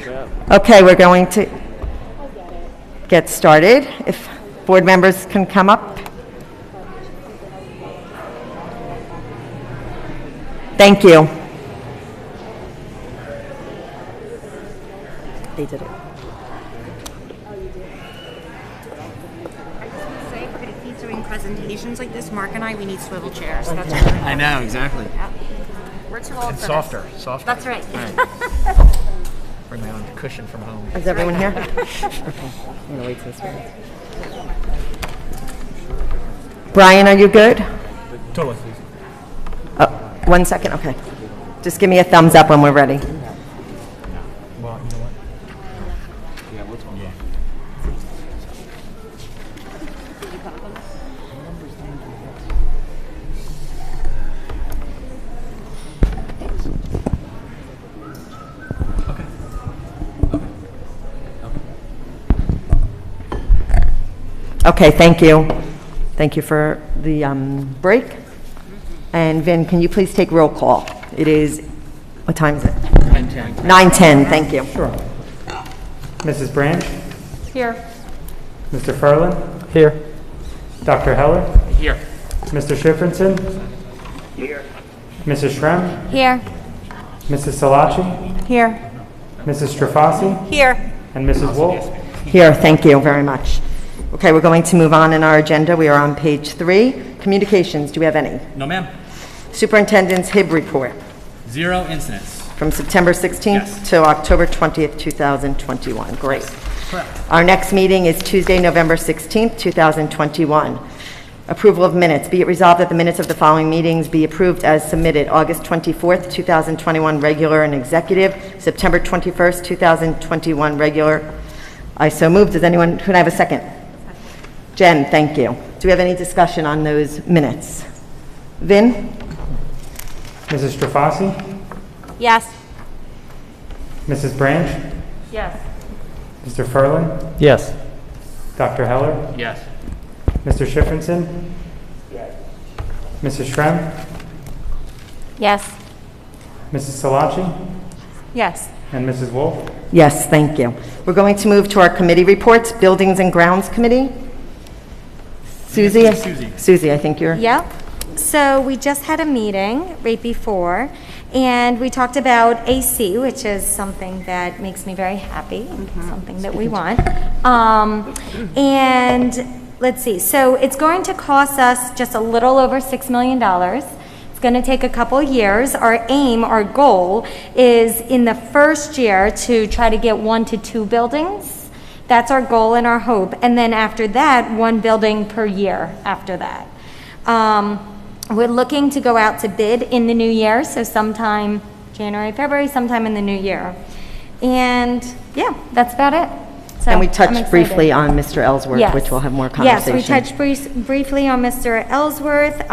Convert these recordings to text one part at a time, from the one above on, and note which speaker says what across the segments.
Speaker 1: Okay, we're going to get started. If board members can come up. Thank you. They did it.
Speaker 2: Say, we're going to keep doing presentations like this. Mark and I, we need swivel chairs. That's what
Speaker 3: I know, exactly.
Speaker 2: Yeah. We're too old
Speaker 3: And
Speaker 2: for
Speaker 3: softer.
Speaker 2: this. That's right.
Speaker 3: Bring my own cushion from home.
Speaker 1: Is everyone here? Okay, I'm gonna wait till this one. Brian, are you good?
Speaker 3: Totally.
Speaker 1: Oh, 1 second, okay. Just give me a thumbs up when we're ready.
Speaker 3: Well, you know what? Yeah, what's on? Yeah.
Speaker 1: Okay, thank you. Thank you for the break. And Vin, can you please take roll call? It is, what time is it?
Speaker 3: 9:10.
Speaker 1: 9:10, thank you.
Speaker 4: Sure. Mrs. Branch?
Speaker 2: Here.
Speaker 4: Mr. Ferlin? Here. Dr. Heller?
Speaker 3: Here.
Speaker 4: Mr. Shiffrinson?
Speaker 3: Here.
Speaker 4: Mrs. Shrem?
Speaker 2: Here.
Speaker 4: Mrs. Salachi?
Speaker 2: Here.
Speaker 4: Mrs. Strafasi?
Speaker 2: Here.
Speaker 4: And Mrs. Wolf?
Speaker 1: Here, thank you very much. Okay, we're going to move on in our agenda. We are on page 3. Communications, do we have any?
Speaker 5: No, ma'am.
Speaker 1: Superintendent's HIB report
Speaker 5: 0 incidents.
Speaker 1: from September 16th
Speaker 5: Yes.
Speaker 1: to October 20th, 2021. Great.
Speaker 5: Correct.
Speaker 1: Our next meeting is Tuesday, November 16th, 2021. Approval of minutes. Be it resolved that the minutes of the following meetings be approved as submitted. August 24th, 2021, regular and executive. September 21st, 2021, regular. I so move. Does anyone, could I have a second? Jen, thank you. Do we have any discussion on those minutes? Vin?
Speaker 4: Mrs. Strafasi?
Speaker 2: Yes.
Speaker 4: Mrs. Branch?
Speaker 2: Yes.
Speaker 4: Mr. Ferlin?
Speaker 3: Yes.
Speaker 4: Dr. Heller?
Speaker 3: Yes.
Speaker 4: Mr. Shiffrinson? Yes. Mrs. Shrem?
Speaker 2: Yes.
Speaker 4: Mrs. Salachi?
Speaker 2: Yes.
Speaker 4: And Mrs. Wolf?
Speaker 1: Yes, thank you. We're going to move to our committee reports. Buildings and Grounds Committee. Susie? Susie, I think you're...
Speaker 6: Yep. So we just had a meeting right before, and we talked about AC, which is something that makes me very happy, something that we want. And let's see, so it's going to cost us just a little over $6 million. It's going to take a couple years. Our aim, our goal, is in the first year to try to get 1 to 2 buildings. That's our goal and our hope. And then after that, 1 building per year after that. We're looking to go out to bid in the new year, so sometime January, February, sometime in the new year. And yeah, that's about it. So
Speaker 1: And we
Speaker 6: I'm
Speaker 1: touched
Speaker 6: excited.
Speaker 1: briefly on Mr. Ellsworth,
Speaker 6: Yes.
Speaker 1: which we'll have more conversation.
Speaker 6: Yes, we touched briefly on Mr. Ellsworth.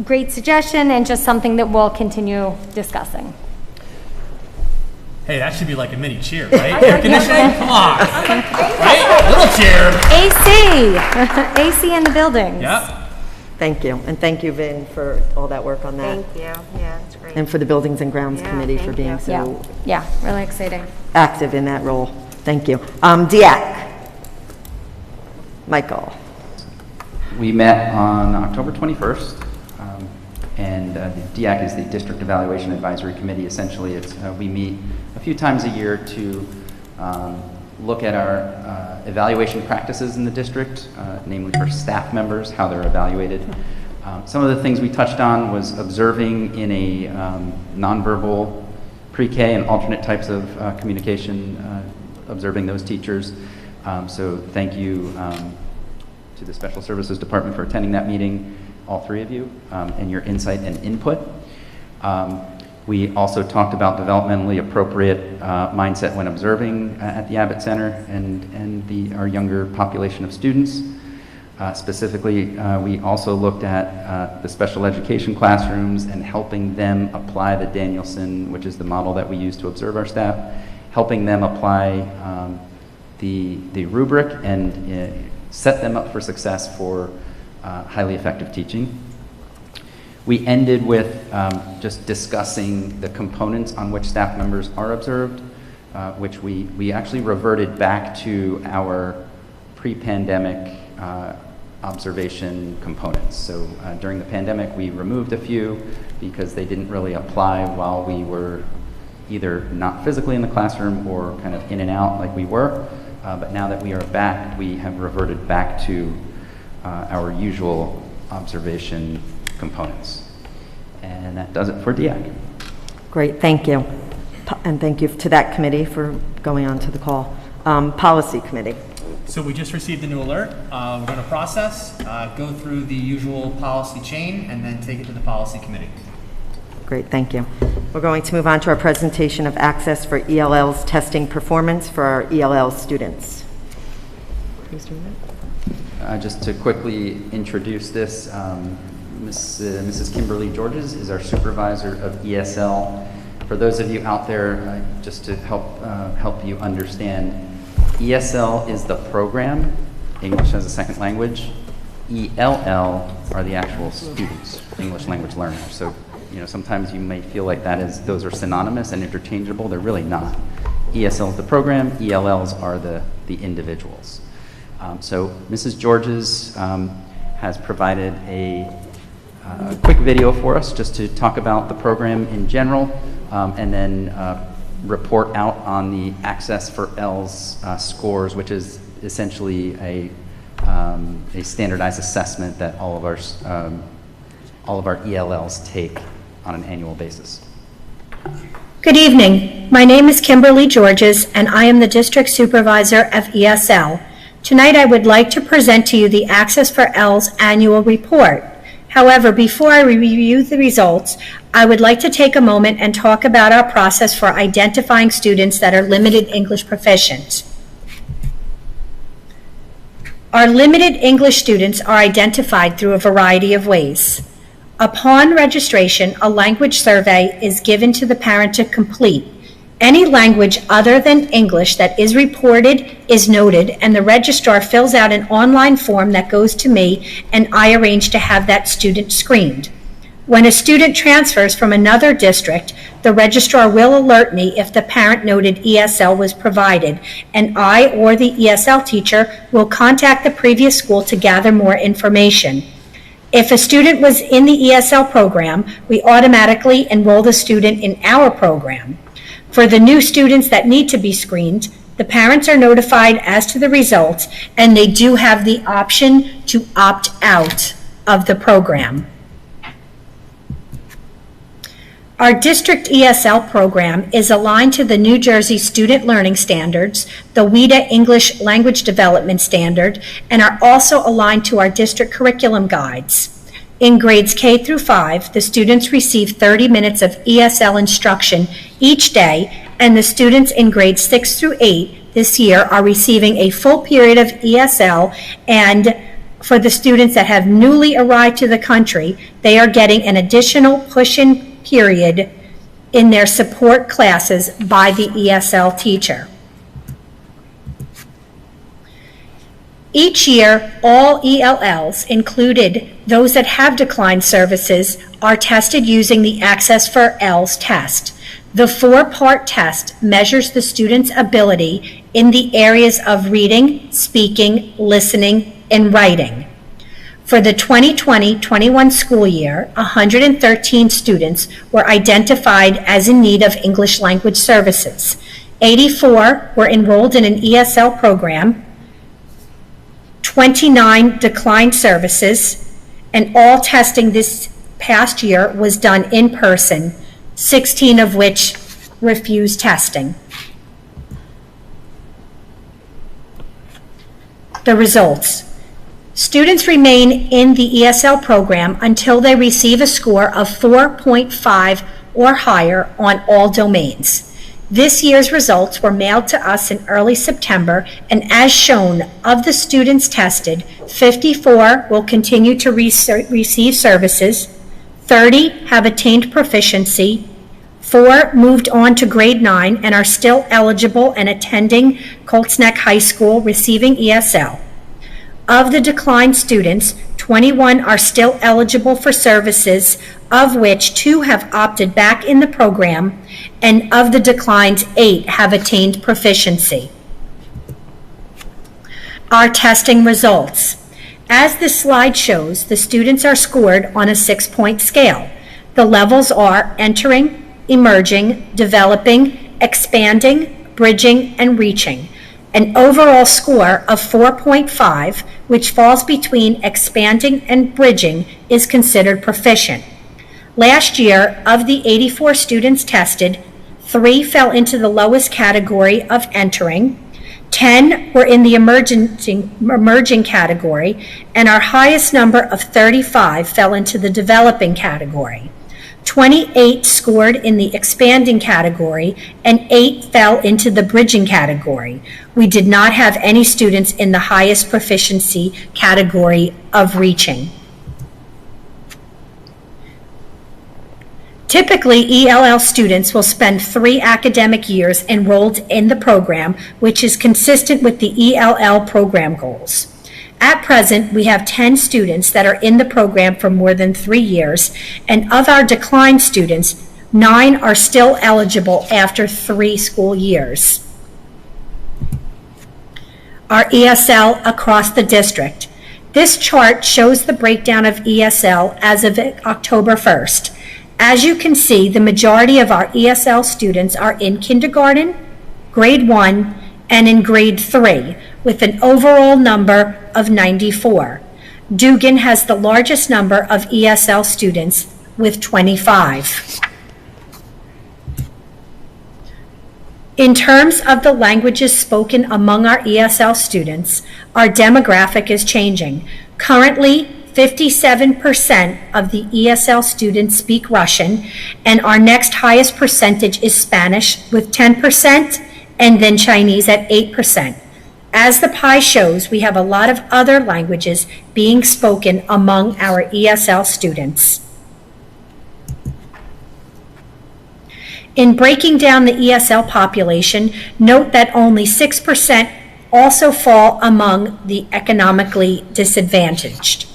Speaker 6: Great suggestion, and just something that we'll continue discussing.
Speaker 5: Hey, that should be like a mini cheer, right? Air conditioning? Come on. Right? Little cheer.
Speaker 6: AC, AC in the buildings.
Speaker 5: Yep.
Speaker 1: Thank you. And thank you, Vin, for all that work on that.
Speaker 2: Thank you. Yeah, it's great.
Speaker 1: And for the Buildings and Grounds
Speaker 2: Yeah,
Speaker 1: Committee for
Speaker 2: thank
Speaker 1: being
Speaker 2: you.
Speaker 1: so
Speaker 6: Yeah, really exciting.
Speaker 1: active in that role. Thank you. DIAC. Michael.
Speaker 7: We met on October 21st, and the DIAC is the District Evaluation Advisory Committee. Essentially, it's we meet a few times a year to look at our evaluation practices in the district, namely for staff members, how they're evaluated. Some of the things we touched on was observing in a nonverbal pre-K and alternate types of communication, observing those teachers. So thank you to the Special Services Department for attending that meeting, all 3 of you, and your insight and input. We also talked about developmentally appropriate mindset when observing at the Abbott Center and our younger population of students. Specifically, we also looked at the special education classrooms and helping them apply the Danielson, which is the model that we use to observe our staff, helping them apply the rubric and set them up for success for highly effective teaching. We ended with just discussing the components on which staff members are observed, which we actually reverted back to our pre-pandemic observation components. So during the pandemic, we removed a few because they didn't really apply while we were either not physically in the classroom or kind of in and out like we were. But now that we are back, we have reverted back to our usual observation components. And that does it for DIAC.
Speaker 1: Great, thank you. And thank you to that committee for going on to the call. Policy Committee.
Speaker 5: So we just received a new alert. We're going to process, go through the usual policy chain, and then take it to the policy committee.
Speaker 1: Great, thank you. We're going to move on to our presentation of access for ELL's testing performance for our ELL students. Please do that.
Speaker 7: Just to quickly introduce this, Mrs. Kimberly Georges is our supervisor of ESL. For those of you out there, just to help you understand, ESL is the program, English as a second language. ELL are the actual students, English language learners. So, sometimes you may feel like those are synonymous and interchangeable. They're really not. ESL is the program, ELLs are the individuals. So Mrs. Georges has provided a quick video for us just to talk about the program in general, and then report out on the Access for L's scores, which is essentially a standardized assessment that all of our ELLs take on an annual basis.
Speaker 8: Good evening. My name is Kimberly Georges, and I am the District Supervisor of ESL. Tonight I would like to present to you the Access for L's annual report. However, before I review the results, I would like to take a moment and talk about our process for identifying students that are limited English proficient. Our limited English students are identified through a variety of ways. Upon registration, a language survey is given to the parent to complete. Any language other than English that is reported is noted, and the registrar fills out an online form that goes to me, and I arrange to have that student screened. When a student transfers from another district, the registrar will alert me if the parent noted ESL was provided, and I or the ESL teacher will contact the previous school to gather more information. If a student was in the ESL program, we automatically enroll the student in our program. For the new students that need to be screened, the parents are notified as to the results, and they do have the option to opt out of the program. Our district ESL program is aligned to the New Jersey Student Learning Standards, the WIDA English Language Development Standard, and are also aligned to our district curriculum guides. In grades K through 5, the students receive 30 minutes of ESL instruction each day, and the students in grades 6 through 8 this year are receiving a full period of ESL, and for the students that have newly arrived to the country, they are getting an additional push-in period in their support classes by the ESL teacher. Each year, all ELLs, included those that have declined services, are tested using the Access for L's test. The 4-part test measures the student's ability in the areas of reading, speaking, listening, and writing. For the 2020-21 school year, 113 students were identified as in need of English language services. 84 were enrolled in an ESL program, 29 declined services, and all testing this past year was done in person, 16 of which refused testing. The results. Students remain in the ESL program until they receive a score of 4.5 or higher on all domains. This year's results were mailed to us in early September, and as shown, of the students tested, 54 will continue to receive services, 30 have attained proficiency, 4 moved on to grade 9 and are still eligible and attending Colts Neck High School receiving ESL. Of the declined students, 21 are still eligible for services, of which 2 have opted back in the program, and of the declines, 8 have attained proficiency. Our testing results. As this slide shows, the students are scored on a 6-point scale. The levels are entering, emerging, developing, expanding, bridging, and reaching. An overall score of 4.5, which falls between expanding and bridging, is considered proficient. Last year, of the 84 students tested, 3 fell into the lowest category of entering, 10 were in the emerging category, and our highest number of 35 fell into the developing category. 28 scored in the expanding category, and 8 fell into the bridging category. We did not have any students in the highest proficiency category of reaching. Typically, ELL students will spend 3 academic years enrolled in the program, which is consistent with the ELL program goals. At present, we have 10 students that are in the program for more than 3 years, and of our declined students, 9 are still eligible after 3 school years. Our ESL across the district. This chart shows the breakdown of ESL as of October 1st. As you can see, the majority of our ESL students are in kindergarten, grade 1, and in grade 3, with an overall number of 94. Dugan has the largest number of ESL students with 25. In terms of the languages spoken among our ESL students, our demographic is changing. Currently, 57% of the ESL students speak Russian, and our next highest percentage is Spanish with 10%, and then Chinese at 8%. As the pie shows, we have a lot of other languages being spoken among our ESL students. In breaking down the ESL population, note that only 6% also fall among the economically disadvantaged.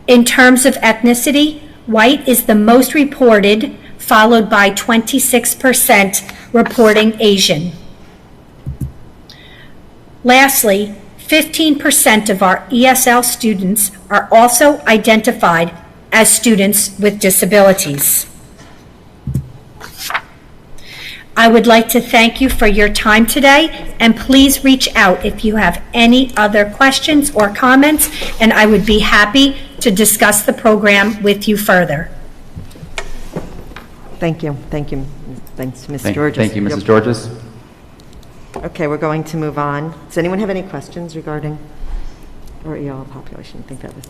Speaker 8: In terms of ethnicity, white is the most reported, followed by 26% reporting Asian. Lastly, 15% of our ESL students are also identified as students with disabilities. I would like to thank you for your time today, and please reach out if you have any other questions or comments, and I would be happy to discuss the program with you further.
Speaker 1: Thank you. Thank you. Thanks, Ms. Georges.
Speaker 7: Thank you, Mrs. Georges.
Speaker 1: Okay, we're going to move on. Does anyone have any questions regarding our EL population? I think that was.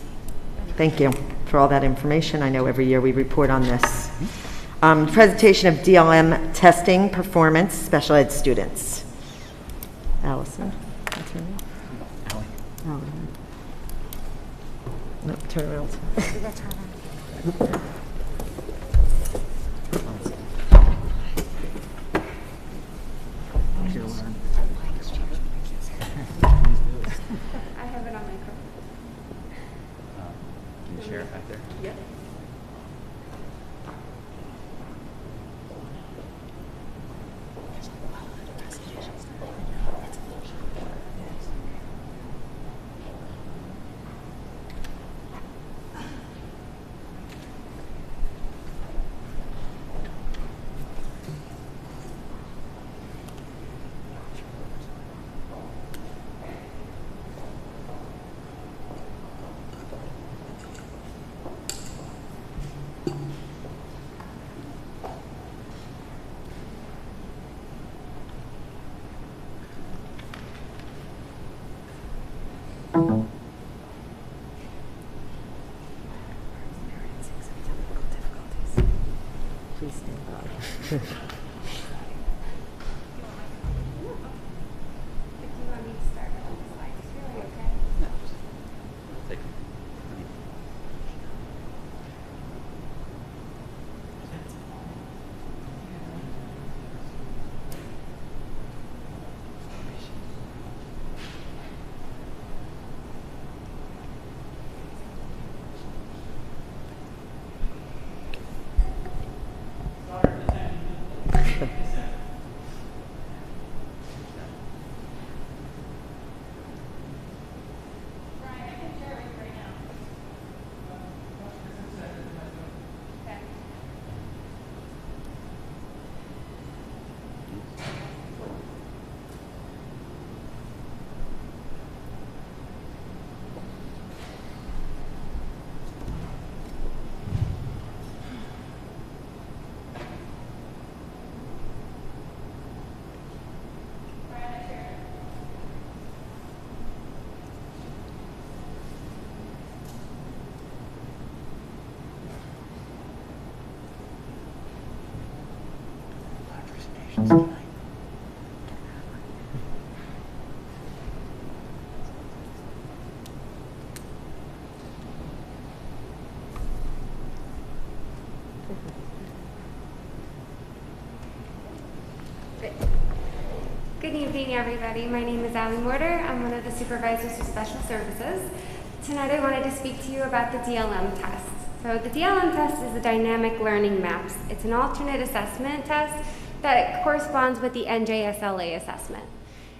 Speaker 1: Thank you for all that information. I know every year we report on this. Presentation of DLM testing performance special ed students. Allison. That's her name? Allie. No, turn around.
Speaker 2: I have it on my phone.
Speaker 7: Can you share it back there?
Speaker 2: Yep.
Speaker 1: Please stand by.
Speaker 9: Good evening, everybody. My name is Allie Mortar. I'm one of the supervisors of special services. Tonight I wanted to speak to you about the DLM test. So the DLM test is the dynamic learning maps. It's an alternate assessment test that corresponds with the NJSLA assessment.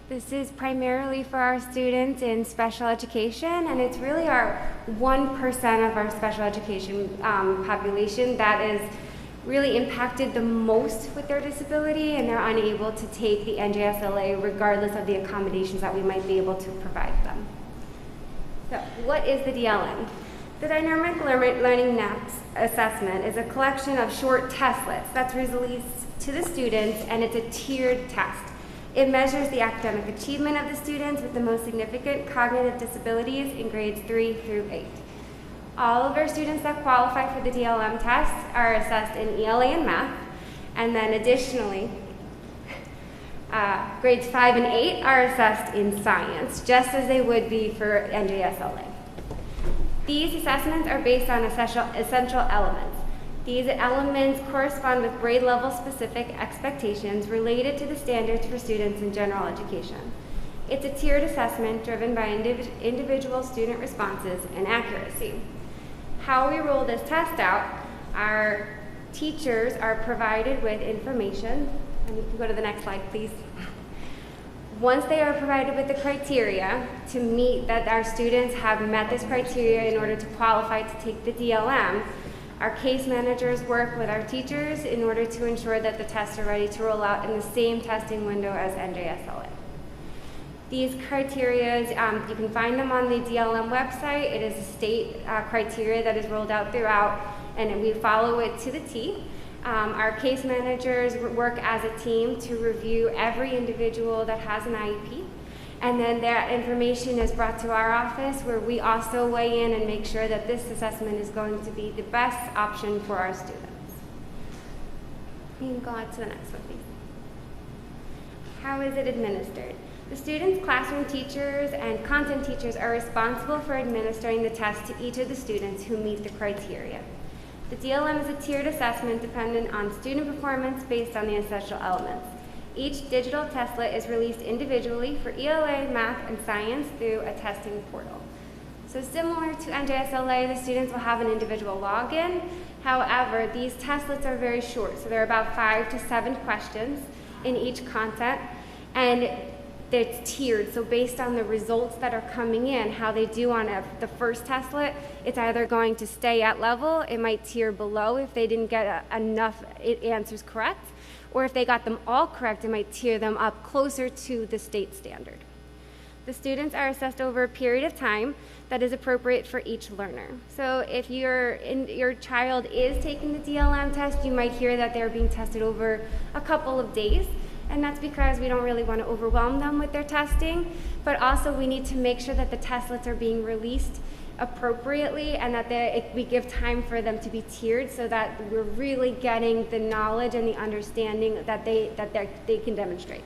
Speaker 9: This is primarily for our students in special education, and it's really our 1% of our special education population that is really impacted the most with their disability, and they're unable to take the NJSLA regardless of the accommodations that we might be able to provide them. So what is the DLM? The Dynamic Learning Maps Assessment is a collection of short testlets that's released to the students, and it's a tiered test. It measures the academic achievement of the students with the most significant cognitive disabilities in grades 3 through 8. All of our students that qualify for the DLM test are assessed in ELA and math, and then additionally, grades 5 and 8 are assessed in science, just as they would be for NJSLA. These assessments are based on essential elements. These elements correspond with grade level specific expectations related to the standards for students in general education. It's a tiered assessment driven by individual student responses and accuracy. How we roll this test out, our teachers are provided with information. And you can go to the next slide, please. Once they are provided with the criteria to meet that our students have met this criteria in order to qualify to take the DLM, our case managers work with our teachers in order to ensure that the tests are ready to roll out in the same testing window as NJSLA. These criteria, you can find them on the DLM website. It is a state criteria that is rolled out throughout, and we follow it to the T. Our case managers work as a team to review every individual that has an IEP, and then that information is brought to our office where we also weigh in and make sure that this assessment is going to be the best option for our students. You can go on to the next one, please. How is it administered? The students, classroom teachers, and content teachers are responsible for administering the test to each of the students who meet the criteria. The DLM is a tiered assessment dependent on student performance based on the essential elements. Each digital testlet is released individually for ELA, math, and science through a testing portal. So similar to NJSLA, the students will have an individual login. However, these testlets are very short, so they're about 5 to 7 questions in each content, and it's tiered. So based on the results that are coming in, how they do on the first testlet, it's either going to stay at level, it might tier below if they didn't get enough answers correct, or if they got them all correct, it might tier them up closer to the state standard. The students are assessed over a period of time that is appropriate for each learner. So if your child is taking the DLM test, you might hear that they're being tested over a couple of days, and that's because we don't really want to overwhelm them with their testing, but also we need to make sure that the testlets are being released appropriately and that we give time for them to be tiered so that we're really getting the knowledge and the understanding that they can demonstrate.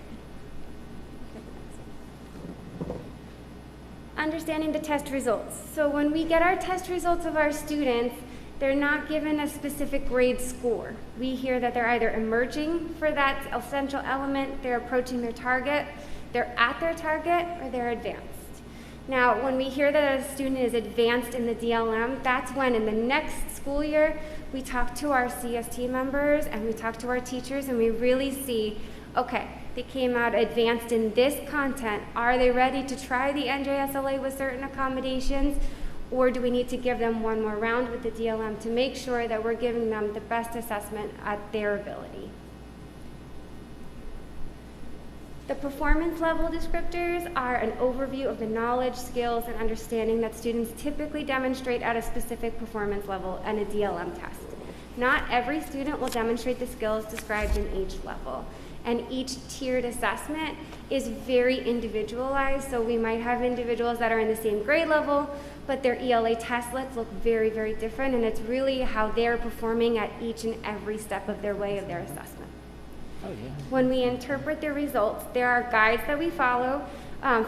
Speaker 9: Understanding the test results. So when we get our test results of our students, they're not given a specific grade score. We hear that they're either emerging for that essential element, they're approaching their target, they're at their target, or they're advanced. Now, when we hear that a student is advanced in the DLM, that's when in the next school year, we talk to our CST members and we talk to our teachers and we really see, okay, they came out advanced in this content. Are they ready to try the NJSLA with certain accommodations? Or do we need to give them one more round with the DLM to make sure that we're giving them the best assessment at their ability? The performance level descriptors are an overview of the knowledge, skills, and understanding that students typically demonstrate at a specific performance level and a DLM test. Not every student will demonstrate the skills described in each level, and each tiered assessment is very individualized, so we might have individuals that are in the same grade level, but their ELA testlets look very, very different, and it's really how they're performing at each and every step of their way of their assessment. When we interpret the results, there are guides that we follow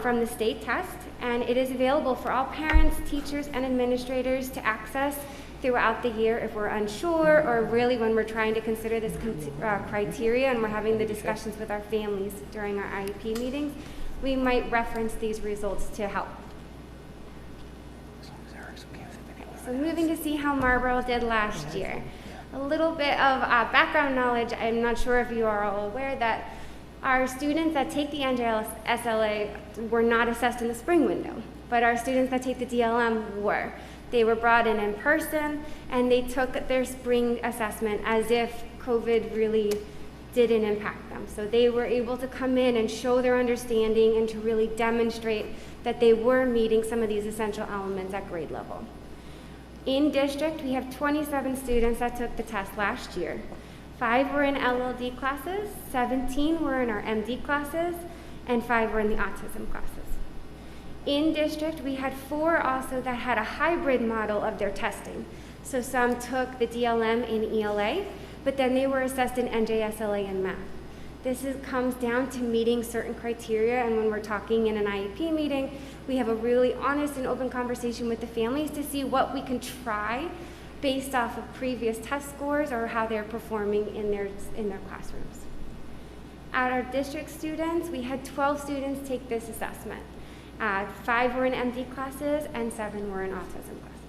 Speaker 9: from the state test, and it is available for all parents, teachers, and administrators to access throughout the year if we're unsure, or really when we're trying to consider this criteria and we're having the discussions with our families during our IEP meetings, we might reference these results to help. So moving to see how Marlboro did last year. A little bit of background knowledge. I'm not sure if you are all aware that our students that take the NJSLA were not assessed in the spring window, but our students that take the DLM were. They were brought in person, and they took their spring assessment as if COVID really didn't impact them. So they were able to come in and show their understanding and to really demonstrate that they were meeting some of these essential elements at grade level. In district, we have 27 students that took the test last year. 5 were in LLD classes, 17 were in our MD classes, and 5 were in the autism classes. In district, we had 4 also that had a hybrid model of their testing. So some took the DLM in ELA, but then they were assessed in NJSLA and math. This comes down to meeting certain criteria, and when we're talking in an IEP meeting, we have a really honest and open conversation with the families to see what we can try based off of previous test scores or how they're performing in their classrooms. At our district students, we had 12 students take this assessment. 5 were in MD classes and 7 were in autism classes.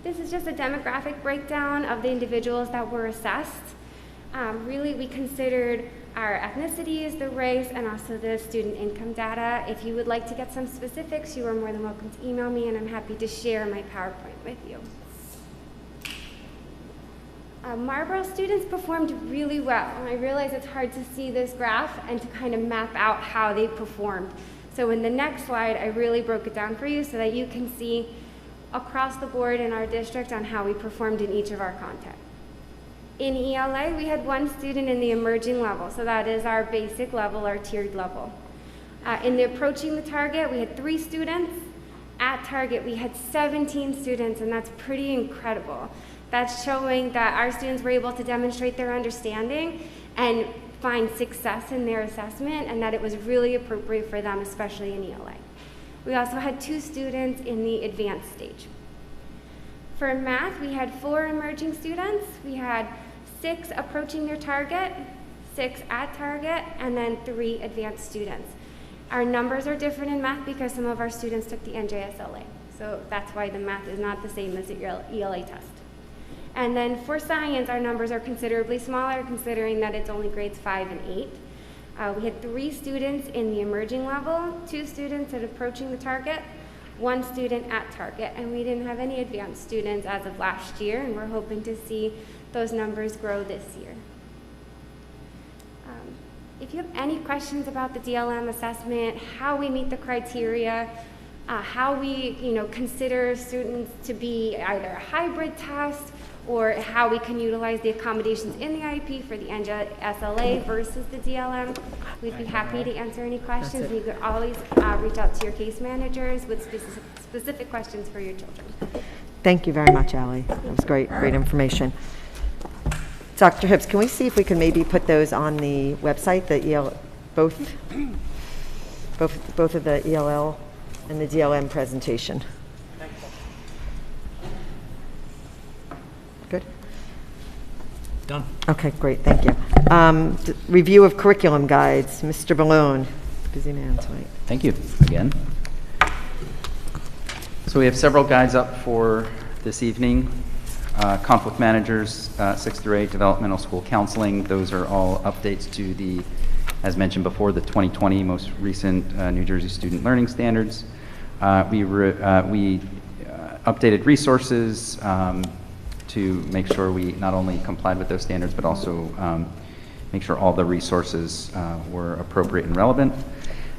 Speaker 9: This is just a demographic breakdown of the individuals that were assessed. Really, we considered our ethnicities, the race, and also the student income data. If you would like to get some specifics, you are more than welcome to email me, and I'm happy to share my PowerPoint with you. Marlboro students performed really well, and I realize it's hard to see this graph and to kind of map out how they performed. So in the next slide, I really broke it down for you so that you can see across the board in our district on how we performed in each of our content. In ELA, we had 1 student in the emerging level, so that is our basic level, our tiered level. In the approaching the target, we had 3 students. At target, we had 17 students, and that's pretty incredible. That's showing that our students were able to demonstrate their understanding and find success in their assessment, and that it was really appropriate for them, especially in ELA. We also had 2 students in the advanced stage. For math, we had 4 emerging students. We had 6 approaching their target, 6 at target, and then 3 advanced students. Our numbers are different in math because some of our students took the NJSLA. So that's why the math is not the same as the ELA test. And then for science, our numbers are considerably smaller considering that it's only grades 5 and 8. We had 3 students in the emerging level, 2 students at approaching the target, 1 student at target, and we didn't have any advanced students as of last year, and we're hoping to see those numbers grow this year. If you have any questions about the DLM assessment, how we meet the criteria, how we consider students to be either a hybrid test, or how we can utilize the accommodations in the IEP for the NJSLA versus the DLM, we'd be happy to answer any questions. You could always reach out to your case managers with specific questions for your children.
Speaker 1: Thank you very much, Allie. That was great information. Dr. Hibbs, can we see if we can maybe put those on the website, the both of the ELL and the DLM presentation? Good?
Speaker 5: Done.
Speaker 1: Okay, great, thank you. Review of curriculum guides, Mr. Malone, busy man tonight.
Speaker 7: Thank you again. So we have several guides up for this evening. Conflict managers, 6 through 8, developmental school counseling. Those are all updates to the, as mentioned before, the 2020 most recent New Jersey student learning standards. We updated resources to make sure we not only complied with those standards, but also make sure all the resources were appropriate and relevant.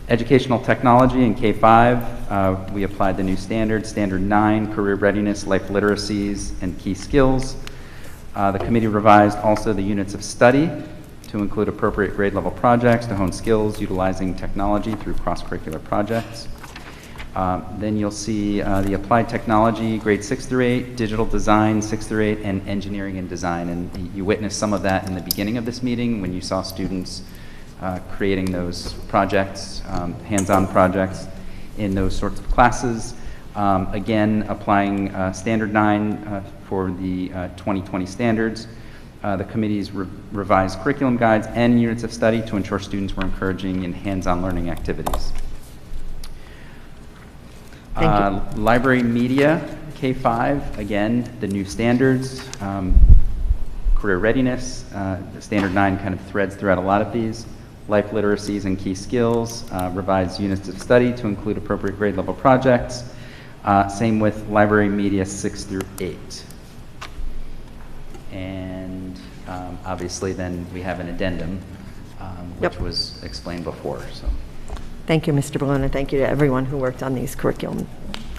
Speaker 7: Educational technology in K-5, we applied the new standards, Standard 9, career readiness, life literacies, and key skills. The committee revised also the units of study to include appropriate grade level projects to hone skills utilizing technology through cross-curricular projects. Then you'll see the applied technology, grade 6 through 8, digital design 6 through 8, and engineering and design. And you witnessed some of that in the beginning of this meeting when you saw students creating those projects, hands-on projects in those sorts of classes. Again, applying Standard 9 for the 2020 standards. The committee's revised curriculum guides and units of study to ensure students were encouraging in hands-on learning activities. Library media, K-5, again, the new standards, career readiness, the Standard 9 kind of threads throughout a lot of these. Life literacies and key skills, revised units of study to include appropriate grade level projects. Same with library media 6 through 8. And obviously then we have an addendum, which was explained before. So.
Speaker 1: Thank you, Mr. Balloon, and thank you to everyone who worked on these curriculum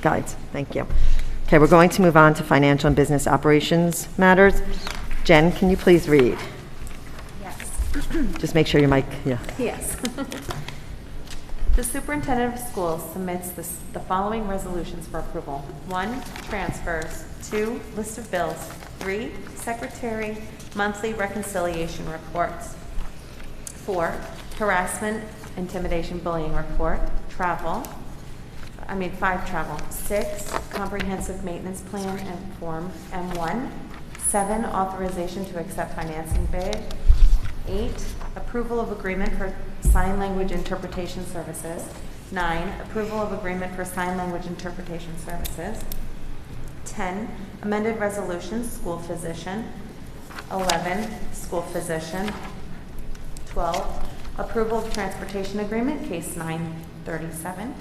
Speaker 1: guides. Thank you. Okay, we're going to move on to financial and business operations matters. Jen, can you please read? Just make sure your mic, yeah.
Speaker 10: Yes. The superintendent of schools submits the following resolutions for approval. 1, transfers. 2, list of bills. 3, secretary monthly reconciliation reports. 4, harassment, intimidation, bullying report. 5 travel. 6, comprehensive maintenance plan and form M1. 7, authorization to accept financing bid. 8, approval of agreement for sign language interpretation services. 9, approval of agreement for sign language interpretation services. 10, amended resolutions, school physician. 11, school physician. 12, approval of transportation agreement, case 937.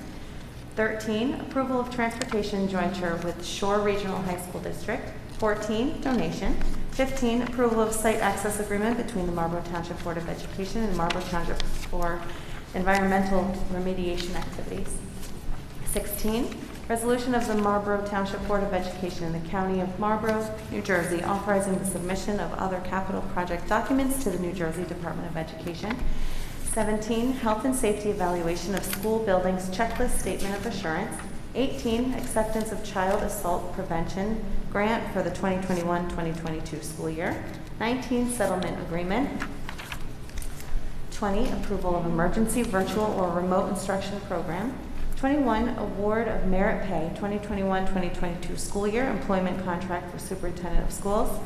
Speaker 10: 13, approval of transportation jointure with Shore Regional High School District. 14, donation. 15, approval of site access agreement between the Marlboro Township Board of Education and Marlboro Township for environmental remediation activities. 16, resolution of the Marlboro Township Board of Education in the County of Marlboro, New Jersey, authorizing the submission of other capital project documents to the New Jersey Department of Education. 17, health and safety evaluation of school buildings checklist statement of assurance. 18, acceptance of child assault prevention grant for the 2021-2022 school year. 19, settlement agreement. 20, approval of emergency virtual or remote instruction program. 21, award of merit pay 2021-2022 school year employment contract for superintendent of schools.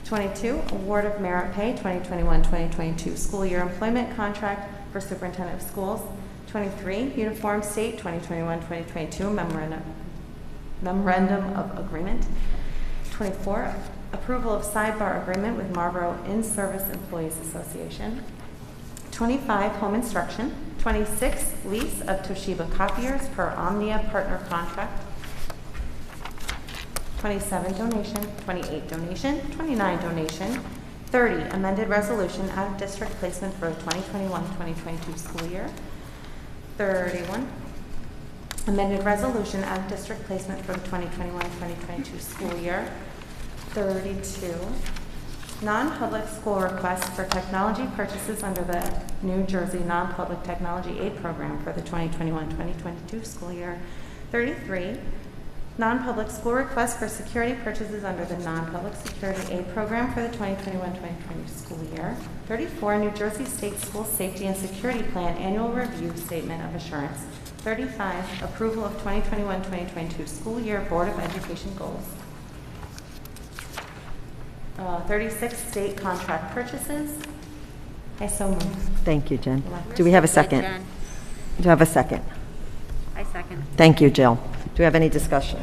Speaker 10: 22, award of merit pay 2021-2022 school year employment contract for superintendent of schools. 23, Uniform State 2021-2022 Memorandum of Agreement. 24, approval of sidebar agreement with Marlboro In-Service Employees Association. 25, home instruction. 26, lease of Toshiba copiers per Omnia partner contract. 27, donation. 28, donation. 29, donation. 30, amended resolution out of district placement for the 2021-2022 school year. 31, amended resolution out of district placement for the 2021-2022 school year. 32, non-public school requests for technology purchases under the New Jersey Non-Public Technology Aid Program for the 2021-2022 school year. 33, non-public school requests for security purchases under the Non-Public Security Aid Program for the 2021-2022 school year. 34, New Jersey State School Safety and Security Plan Annual Review Statement of Assurance. 35, approval of 2021-2022 school year Board of Education goals. 36, state contract purchases. I so move.
Speaker 1: Thank you, Jen. Do we have a second?
Speaker 2: Jen.
Speaker 1: Do I have a second?
Speaker 2: I second.
Speaker 1: Thank you, Jill. we have any discussion?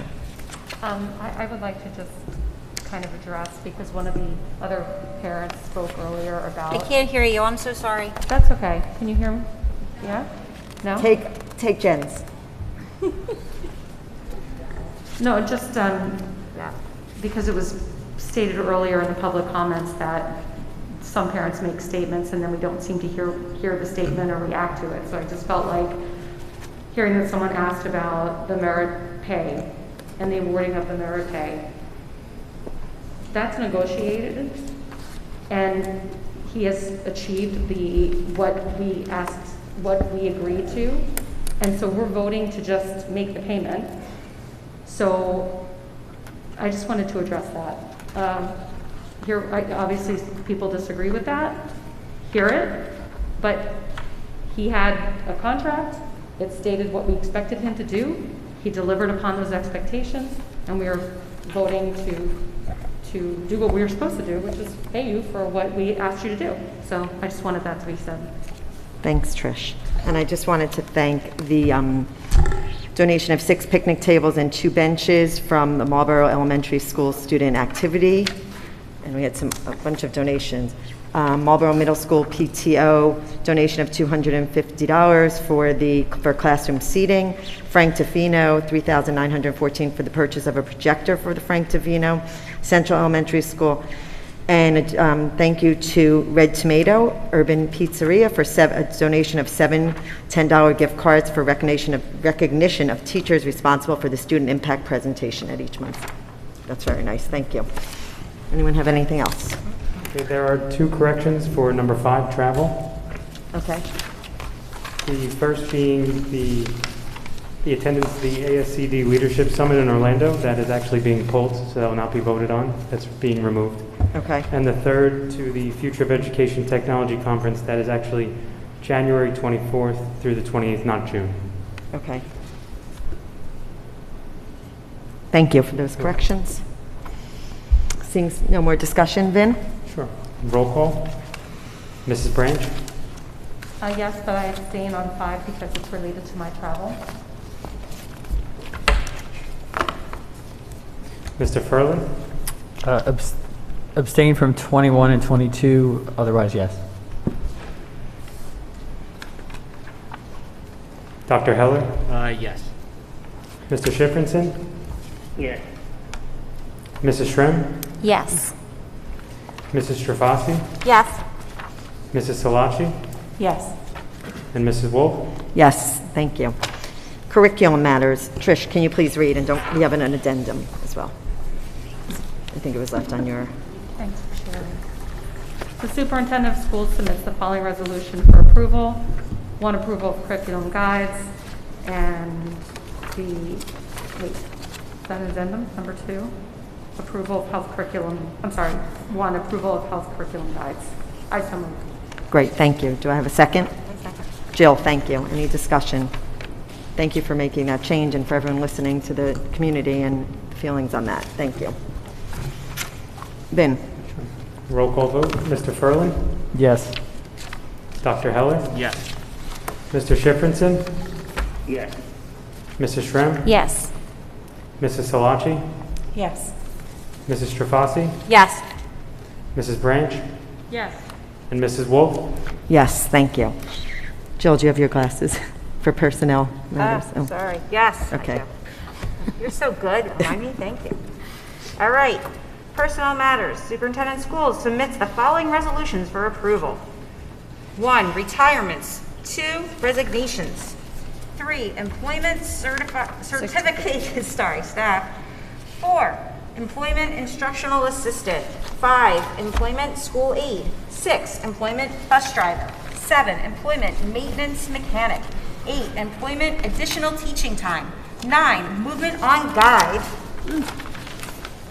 Speaker 10: I would like to just kind of address, because one of the other parents spoke earlier about.
Speaker 2: I can't hear you. I'm so sorry.
Speaker 10: That's okay. Can you hear me? Yeah? No?
Speaker 1: Take Jen's.
Speaker 10: No, just because it was stated earlier in the public comments that some parents make statements and then we don't seem to hear the statement or react to it. So I just felt like hearing that someone asked about the merit pay and the awarding of the merit pay. That's negotiated, and he has achieved what we agreed to, and so we're voting to just make the payment. So I just wanted to address that. Here, obviously, people disagree with that. Hear it, but he had a contract. It stated what we expected him to do. He delivered upon those expectations, and we are voting to do what we were supposed to do, which is pay you for what we asked you to do. So I just wanted that to be said.
Speaker 1: Thanks, Trish. And I just wanted to thank the donation of 6 picnic tables and 2 benches from the Marlboro Elementary School Student Activity. And we had a bunch of donations. Marlboro Middle School PTO donation of $250 for classroom seating. Frank Tofino, $3,914 for the purchase of a projector for the Frank Tofino Central Elementary School. And thank you to Red Tomato Urban Pizzeria for a donation of 7 $10 gift cards for recognition of teachers responsible for the student impact presentation at each month. That's very nice. Thank you. Anyone have anything else?
Speaker 4: Okay, there are 2 corrections for number 5, travel.
Speaker 1: Okay.
Speaker 4: The first being the attendance of the ASCD Leadership Summit in Orlando. That is actually being pulled, so that will not be voted on. That's being removed.
Speaker 1: Okay.
Speaker 4: And the third to the Future of Education Technology Conference. That is actually January 24th through the 28th, not June.
Speaker 1: Okay. Thank you for those corrections. Seeing no more discussion, Vin?
Speaker 4: Sure. Roll call. Mrs. Branch?
Speaker 10: Yes, but I abstain on 5 because it's related to my travel.
Speaker 4: Mr. Furlan?
Speaker 3: Abstain from 21 and 22, otherwise yes.
Speaker 4: Dr. Heller?
Speaker 3: Yes.
Speaker 4: Mr. Shiffrinson?
Speaker 11: Yes.
Speaker 4: Mrs. Shrem?
Speaker 6: Yes.
Speaker 4: Mrs. Strafasi?
Speaker 2: Yes.
Speaker 4: Mrs. Salachi?
Speaker 10: Yes.
Speaker 4: And Mrs. Wolf?
Speaker 1: Yes, thank you. Curriculum matters. Trish, can you please read? And we have an addendum as well. I think it was left on your...
Speaker 10: Thanks for sharing. The superintendent of schools submits the following resolution for approval. 1, approval of curriculum guides, and is that an addendum? Number 2, approval of health curriculum, 1, approval of health curriculum guides. I so move.
Speaker 1: Great, thank you. Do I have a second? Jill, thank you. Any discussion? Thank you for making that change and for everyone listening to the community and feelings on that. Thank you. Vin?
Speaker 4: Roll call vote. Mr. Furlan?
Speaker 3: Yes.
Speaker 4: Dr. Heller?
Speaker 3: Yes.
Speaker 4: Mr. Shiffrinson?
Speaker 11: Yes.
Speaker 4: Mrs. Shrem?
Speaker 6: Yes.
Speaker 4: Mrs. Salachi?
Speaker 10: Yes.
Speaker 4: Mrs. Strafasi?
Speaker 2: Yes.
Speaker 4: Mrs. Branch?
Speaker 10: Yes.
Speaker 4: And Mrs. Wolf?
Speaker 1: Yes, thank you. Jill, do you have your glasses for personnel matters? Oh.
Speaker 2: Sorry. Yes. I
Speaker 1: Okay.
Speaker 2: do. You're so good. Remind me. Thank you. All right. Personnel matters. Superintendent of Schools submits the following resolutions for approval. 1, retirements. 2, resignations. 3, employment certificated staff. 4, employment instructional assistant. 5, employment school aide. 6, employment bus driver. 7, employment maintenance mechanic. 8, employment additional teaching time. 9, movement on guide.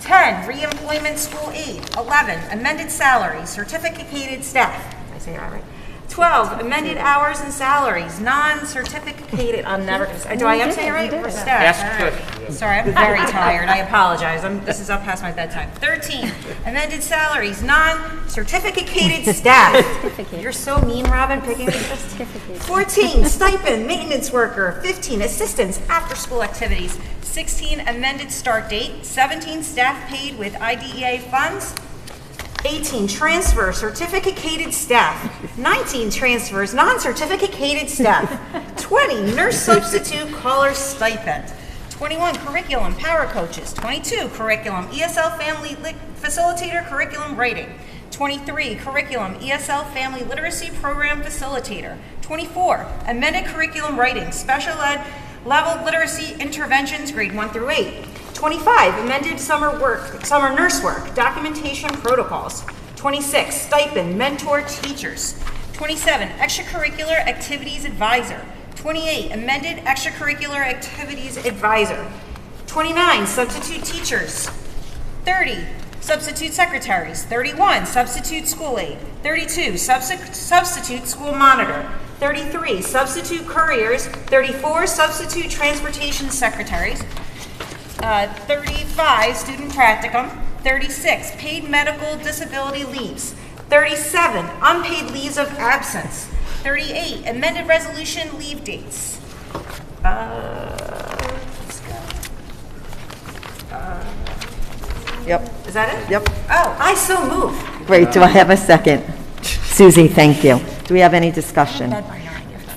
Speaker 2: 10, re-employment school aide. 11, amended salary, certificated staff. Did I say that right? 12, amended hours and salaries, non-certificated. I'm never going to say. Do I am saying it right? For staff.
Speaker 11: Yes,
Speaker 2: All right. Sorry, I'm very tired. I apologize. This is up past my bedtime. 13, amended salaries, non-certificated staff. You're so mean, Robin, picking me. 14, stipend, maintenance worker. 15, assistants, after-school activities. 16, amended start date. 17, staff paid with IDEA funds. 18, transfer certificated staff. 19, transfers non-certificated staff. 20, nurse substitute caller stipend. 21, curriculum para coaches. 22, curriculum ESL family facilitator curriculum writing. 23, curriculum ESL family literacy program facilitator. 24, amended curriculum writing, special ed level literacy interventions grade 1 through 8. 25, amended summer nurse work, documentation protocols. 26, stipend, mentor teachers. 27, extracurricular activities advisor. 28, amended extracurricular activities advisor. 29, substitute teachers. 30, substitute secretaries. 31, substitute school aide. 32, substitute school monitor. 33, substitute couriers. 34, substitute transportation secretaries. 35, student practicum. 36, paid medical disability leaves. 37, unpaid leaves of absence. 38, amended resolution leave dates. Let's go.
Speaker 1: Yep.
Speaker 2: Is that it?
Speaker 1: Yep.
Speaker 2: Oh, I so move.
Speaker 1: Great, do I have a second? Susie, thank you. Do we have any discussion?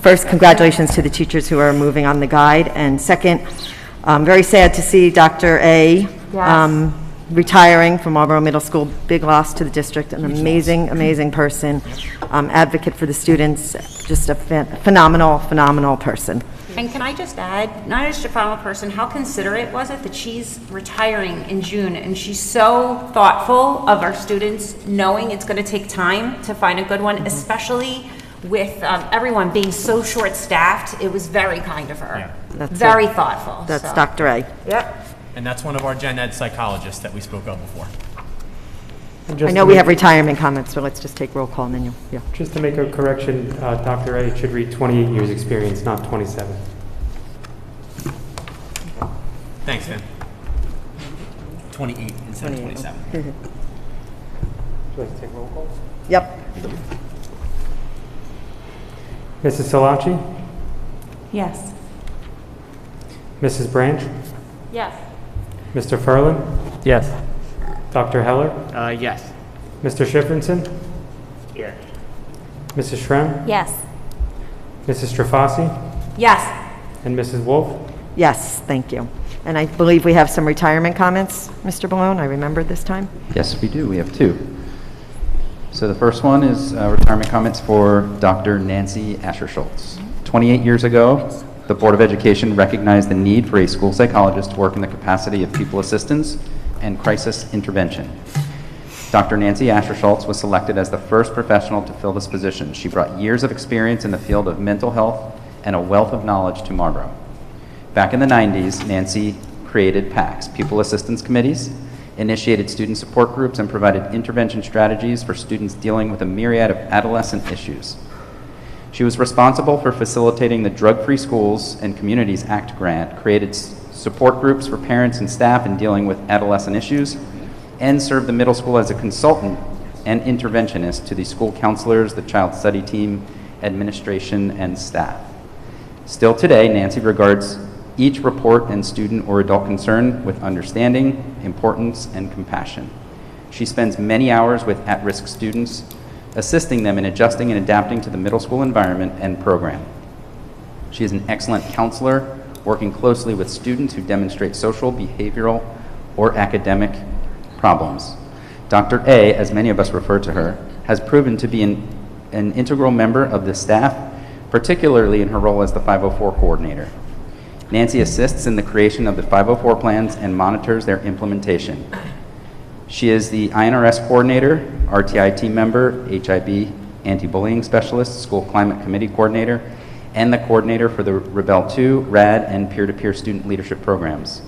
Speaker 1: First, congratulations to the teachers who are moving on the guide, and second, very sad to see Dr. A. Retiring from Marlboro Middle School. Big loss to the district, an amazing person, advocate for the students, just a phenomenal person.
Speaker 2: And can I just add, not just a phenomenal person, how considerate was it that she's retiring in June, and she's so thoughtful of our students, knowing it's going to take time to find a good one, especially with everyone being so short-staffed. It was very kind of her.
Speaker 5: Yeah.
Speaker 2: Very thoughtful.
Speaker 1: That's
Speaker 2: so.
Speaker 1: Dr. A.
Speaker 2: Yep.
Speaker 5: And that's one of our gen ed psychologists that we spoke of before.
Speaker 1: I know we have retirement comments, so let's just take roll call and then yeah.
Speaker 4: Just to make a correction, Dr. A, it should read 28 years experience, not 27.
Speaker 5: Thanks, Dan. 28 instead of 27.
Speaker 4: Would you like to take roll call?
Speaker 1: Yep.
Speaker 4: Mrs. Salachi?
Speaker 10: Yes.
Speaker 4: Mrs. Branch?
Speaker 10: Yes.
Speaker 4: Mr. Ferlin?
Speaker 3: Yes.
Speaker 4: Dr. Heller?
Speaker 3: Yes.
Speaker 4: Mr. Shiffrinson?
Speaker 11: Yes.
Speaker 4: Mrs. Shrem?
Speaker 6: Yes.
Speaker 4: Mrs. Strafasi?
Speaker 2: Yes.
Speaker 4: And Mrs. Wolf?
Speaker 1: Yes, thank you. And I believe we have some retirement comments, Mr. Balone, I remembered this time.
Speaker 7: Yes, we do. We have two. So the first one is retirement comments for Dr. Nancy Asher-Schultz. 28 years ago, the Board of Education recognized the need for a school psychologist to work in the capacity of pupil assistance and crisis intervention. Dr. Nancy Asher-Schultz was selected as the first professional to fill this position. She brought years of experience in the field of mental health and a wealth of knowledge to Marlboro. Back in the 90s, Nancy created PACs, Pupil Assistance Committees, initiated student support groups, and provided intervention strategies for students dealing with a myriad of adolescent issues. She was responsible for facilitating the Drug-Free Schools and Communities Act grant, created support groups for parents and staff in dealing with adolescent issues, and served the middle school as a consultant and interventionist to the school counselors, the child study team, administration, and staff. Still today, Nancy regards each report and student or adult concern with understanding, importance, and compassion. She spends many hours with at-risk students, assisting them in adjusting and adapting to the middle school environment and program. She is an excellent counselor, working closely with students who demonstrate social, behavioral, or academic problems. Dr. A, as many of us refer to her, has proven to be an integral member of the staff, particularly in her role as the 504 coordinator. Nancy assists in the creation of the 504 plans and monitors their implementation. She is the INRS coordinator, RTI team member, HIB anti-bullying specialist, school climate committee coordinator, and the coordinator for the Rebel 2, RAD, and peer-to-peer student leadership programs.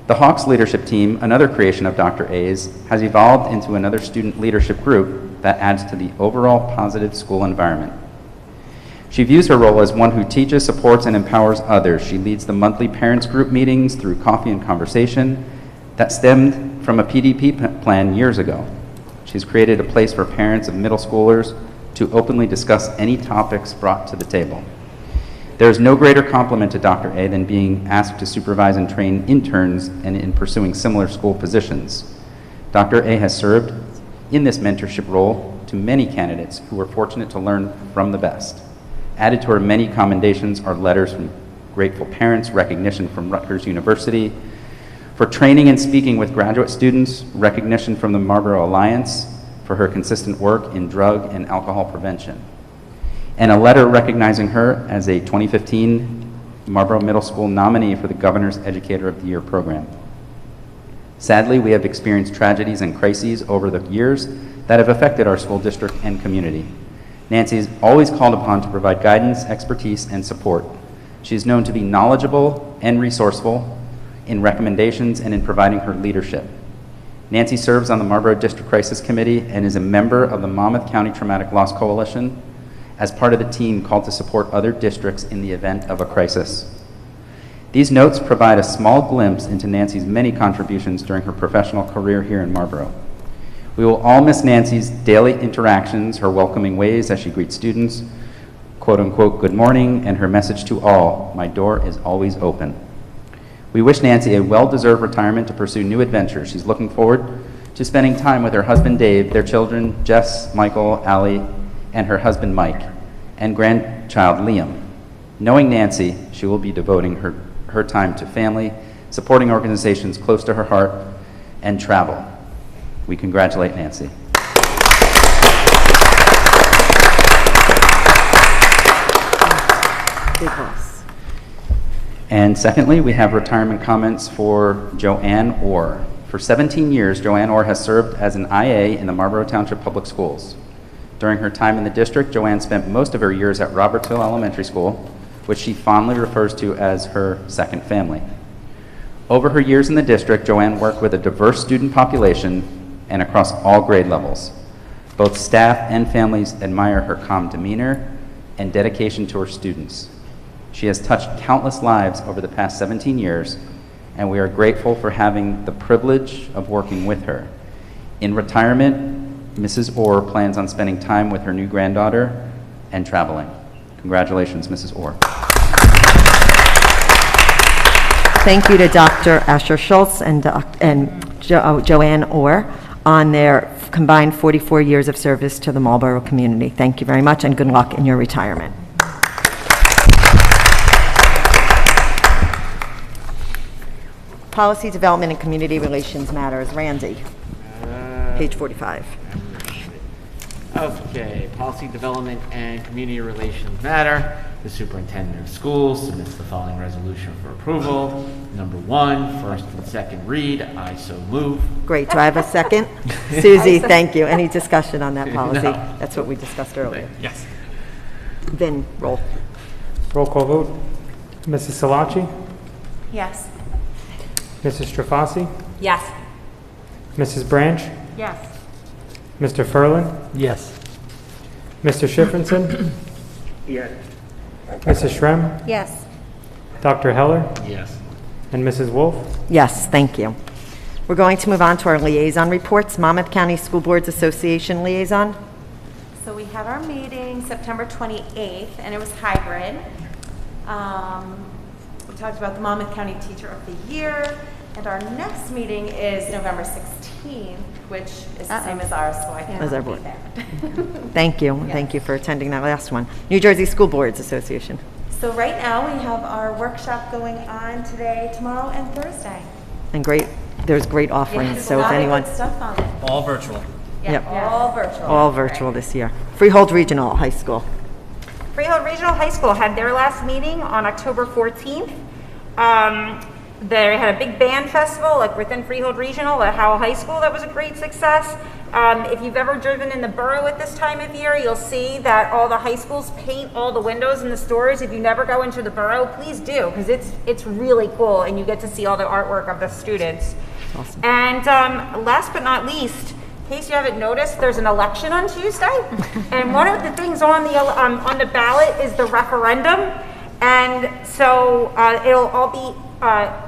Speaker 7: The Hawks leadership team, another creation of Dr. A's, has evolved into another student leadership group that adds to the overall positive school environment. She views her role as one who teaches, supports, and empowers others. She leads the monthly parents group meetings through coffee and conversation that stemmed from a PDP plan years ago. She's created a place for parents of middle schoolers to openly discuss any topics brought to the table. There is no greater compliment to Dr. A than being asked to supervise and train interns and in pursuing similar school positions. Dr. A has served in this mentorship role to many candidates who were fortunate to learn from the best. Added to her many commendations are letters from grateful parents, recognition from Rutgers University, for training and speaking with graduate students, recognition from the Marlboro Alliance for her consistent work in drug and alcohol prevention, and a letter recognizing her as a 2015 Marlboro Middle School nominee for the Governor's Educator of the Year program. Sadly, we have experienced tragedies and crises over the years that have affected our school district and community. Nancy is always called upon to provide guidance, expertise, and support. She is known to be knowledgeable and resourceful in recommendations and in providing her leadership. Nancy serves on the Marlboro District Crisis Committee and is a member of the Monmouth County Traumatic Loss Coalition as part of the team called to support other districts in the event of a crisis. These notes provide a small glimpse into Nancy's many contributions during her professional career here in Marlboro. We will all miss Nancy's daily interactions, her welcoming ways as she greets students, quote unquote, good morning, and her message to all, my door is always open. We wish Nancy a well-deserved retirement to pursue new adventures. She's looking forward to spending time with her husband Dave, their children Jess, Michael, Allie, and her husband Mike, and grandchild Liam. Knowing Nancy, she will be devoting her time to family, supporting organizations close to her heart, and travel. We congratulate Nancy.
Speaker 1: Big loss.
Speaker 7: And secondly, we have retirement comments for Joanne Orr. For 17 years, Joanne Orr has served as an IA in the Marlboro Township Public Schools. During her time in the district, Joanne spent most of her years at Robertsville Elementary School, which she fondly refers to as her second family. Over her years in the district, Joanne worked with a diverse student population and across all grade levels. Both staff and families admire her calm demeanor and dedication to her students. She has touched countless lives over the past 17 years, and we are grateful for having the privilege of working with her. In retirement, Mrs. Orr plans on spending time with her new granddaughter and traveling. Congratulations, Mrs. Orr.
Speaker 1: Thank you to Dr. Asher Schultz and Joanne Orr on their combined 44 years of service to the Marlboro community. Thank you very much, and good luck in your retirement. Policy Development and Community Relations Matters. Randy, page 45.
Speaker 3: Okay, policy development and community relations matter. The superintendent of schools submits the following resolution for approval. Number 1, first and second read. I so move.
Speaker 1: Great. Do I have a second? Susie, thank you. Any discussion on that policy?
Speaker 3: No.
Speaker 1: That's what we discussed earlier.
Speaker 5: Yes.
Speaker 1: Then roll.
Speaker 4: Roll call vote. Mrs. Salaci?
Speaker 10: Yes.
Speaker 4: Mrs. Strafasi?
Speaker 2: Yes.
Speaker 4: Mrs. Branch?
Speaker 10: Yes.
Speaker 4: Mr. Ferlin?
Speaker 3: Yes.
Speaker 4: Mr. Shiffrinson?
Speaker 11: Yes.
Speaker 4: Mrs. Shrem?
Speaker 6: Yes.
Speaker 4: Dr. Heller?
Speaker 3: Yes.
Speaker 4: And Mrs. Wolf?
Speaker 1: Yes, thank you. We're going to move on to our liaison reports. Monmouth County School Boards Association liaison.
Speaker 10: So we had our meeting September 28th, and it was hybrid. We talked about the Monmouth County Teacher of the Year, and our next meeting is November 16th, which is the same as ours, so I
Speaker 1: As our
Speaker 10: can't
Speaker 1: board.
Speaker 10: be there.
Speaker 1: Thank you. Thank you for attending that last one. New Jersey School Boards Association.
Speaker 10: So right now, we have our workshop going on today, tomorrow, and Thursday.
Speaker 1: And there's great offerings,
Speaker 10: There's
Speaker 1: so
Speaker 10: a
Speaker 1: if
Speaker 10: lot of
Speaker 1: anyone,
Speaker 10: good stuff on it.
Speaker 5: All virtual.
Speaker 10: Yeah,
Speaker 1: Yep.
Speaker 10: all virtual.
Speaker 1: all virtual this year. Freehold Regional High School.
Speaker 2: Freehold Regional High School had their last meeting on October 14th. They had a big band festival like within Freehold Regional at Howell High School. That was a great success. If you've ever driven in the borough at this time of year, you'll see that all the high schools paint all the windows in the stores. If you never go into the borough, please do, because it's really cool and you get to see all the artwork of the students.
Speaker 1: Awesome.
Speaker 2: And last but not least, in case you haven't noticed, there's an election on Tuesday, and one of the things on the ballot is the referendum, and so it'll all be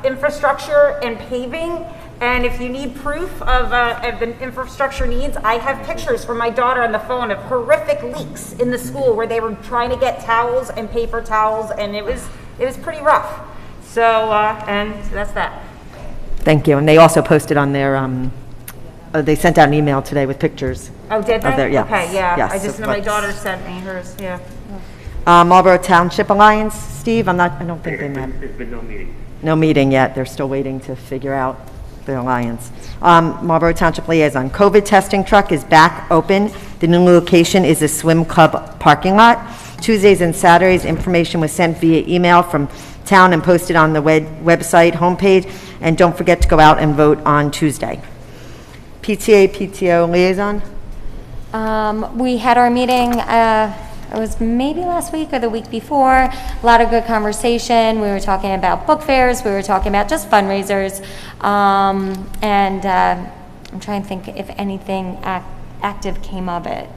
Speaker 2: infrastructure and paving. And if you need proof of the infrastructure needs, I have pictures from my daughter on the phone of horrific leaks in the school where they were trying to get towels and paper towels, and it was pretty rough. So, and that's that.
Speaker 1: Thank you. And they also posted on their, they sent out an email today with pictures.
Speaker 2: Oh, did they?
Speaker 1: Yes.
Speaker 2: Okay, yeah.
Speaker 1: Yes,
Speaker 2: I just know my
Speaker 1: but-
Speaker 2: daughter sent me hers, yeah.
Speaker 1: Marlboro Township Alliance, Steve, I don't think they met.
Speaker 11: There's been no meeting.
Speaker 1: No meeting yet. They're still waiting to figure out the alliance. Marlboro Township Liaison. COVID testing truck is back open. The new location is the swim club parking lot. Tuesdays and Saturdays, information was sent via email from town and posted on the website homepage. And don't forget to go out and vote on Tuesday. PTA, PTO Liaison.
Speaker 6: We had our meeting, it was maybe last week or the week before. A lot of good conversation. We were talking about book fairs. We were talking about just fundraisers. And I'm trying to think if anything active came of it.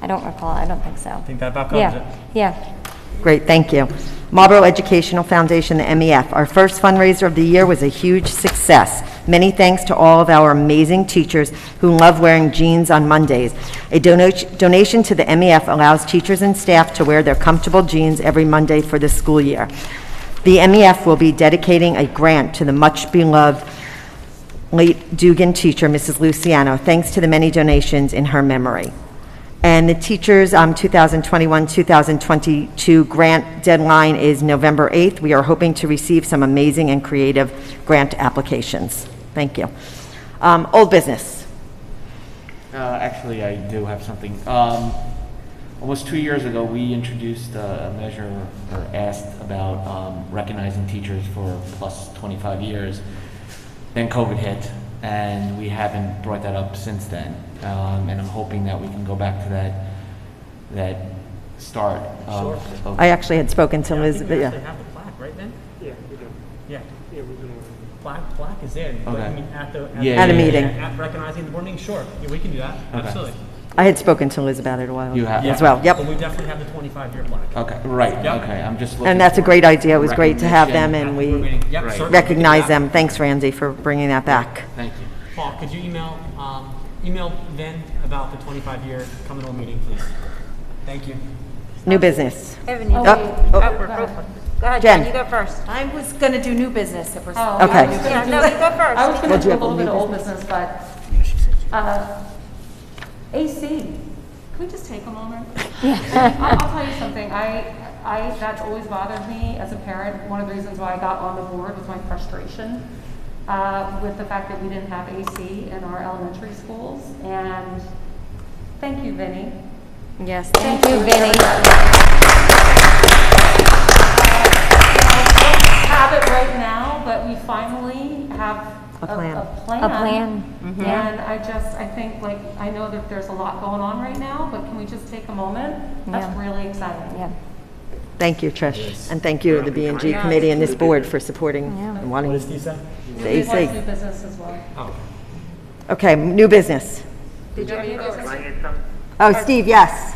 Speaker 6: I don't recall. I don't think so.
Speaker 5: I think that about covers it.
Speaker 6: Yeah.
Speaker 1: Great, thank you. Marlboro Educational Foundation, the MEF. Our first fundraiser of the year was a huge success. Many thanks to all of our amazing teachers who love wearing jeans on Mondays. A donation to the MEF allows teachers and staff to wear their comfortable jeans every Monday for the school year. The MEF will be dedicating a grant to the much-beloved late Dugan teacher, Mrs. Luciano, thanks to the many donations in her memory. And the teachers' 2021-2022 grant deadline is November 8th. We are hoping to receive some amazing and creative grant applications. Thank you. Old business.
Speaker 3: Actually, I do have something. Almost 2 years ago, we introduced a measure or asked about recognizing teachers for plus 25 years. Then COVID hit, and we haven't brought that up since then. And I'm hoping that we can go back to that start.
Speaker 5: Sure.
Speaker 1: I actually had spoken to Liz,
Speaker 5: I think
Speaker 1: but
Speaker 5: we
Speaker 1: yeah.
Speaker 5: actually have the plaque, right, Ben?
Speaker 4: Yeah, we do.
Speaker 5: Yeah.
Speaker 4: Yeah, we're doing
Speaker 5: Plaque is in, but
Speaker 3: Okay.
Speaker 5: I mean, at the
Speaker 1: At a meeting.
Speaker 5: At recognizing the board meeting, sure, yeah, we can do that, absolutely.
Speaker 1: I had spoken to Liz about it a while
Speaker 3: You have?
Speaker 1: as well.
Speaker 5: But
Speaker 1: Yep.
Speaker 5: we definitely have the 25-year plaque.
Speaker 3: Okay, right,
Speaker 5: Yep.
Speaker 3: okay, I'm just looking.
Speaker 1: And that's a
Speaker 3: for
Speaker 1: great idea. It was great to have them,
Speaker 3: recognition.
Speaker 1: and
Speaker 5: At the board
Speaker 1: we
Speaker 5: meeting. Yep,
Speaker 3: Right.
Speaker 5: certainly we can do
Speaker 1: recognize
Speaker 5: that.
Speaker 1: them. Thanks, Randy, for bringing that back.
Speaker 3: Thank you.
Speaker 5: Paul, could you email Vin about the 25-year coming to a meeting, please? Thank you.
Speaker 1: New business.
Speaker 2: Evan, you
Speaker 1: Oh,
Speaker 2: go.
Speaker 1: oh.
Speaker 2: We're both- Go ahead,
Speaker 1: Jen.
Speaker 2: Jen, you go first.
Speaker 10: I was gonna do new business if we're.
Speaker 1: Okay.
Speaker 2: Yeah, no, you go first.
Speaker 10: I was gonna
Speaker 1: Well, do
Speaker 10: do
Speaker 1: you
Speaker 10: a
Speaker 1: have
Speaker 10: little
Speaker 1: new
Speaker 10: bit of old business, but, AC, can we just take a moment? I'll tell you something, that's always bothered me as a parent. One of the reasons why I got on the board was my frustration with the fact that we didn't have AC in our elementary schools, and thank you, Vinny.
Speaker 6: Yes, thank you, Vinny.
Speaker 10: Have it right now, but we finally have
Speaker 1: A plan.
Speaker 6: A plan.
Speaker 10: And I think, like, I know that there's a lot going on right now, but can we just take a moment? That's
Speaker 6: Yeah.
Speaker 10: really exciting.
Speaker 6: Yeah.
Speaker 1: Thank you, Trish. And thank you, the B&G committee and this board for supporting and
Speaker 5: What
Speaker 1: wanting
Speaker 5: does Steve say?
Speaker 1: the
Speaker 10: We'd like
Speaker 1: AC.
Speaker 10: new business as well.
Speaker 5: Oh.
Speaker 1: Okay, new business.
Speaker 2: Did you have your business?
Speaker 11: Can I add something?
Speaker 1: Oh, Steve, yes.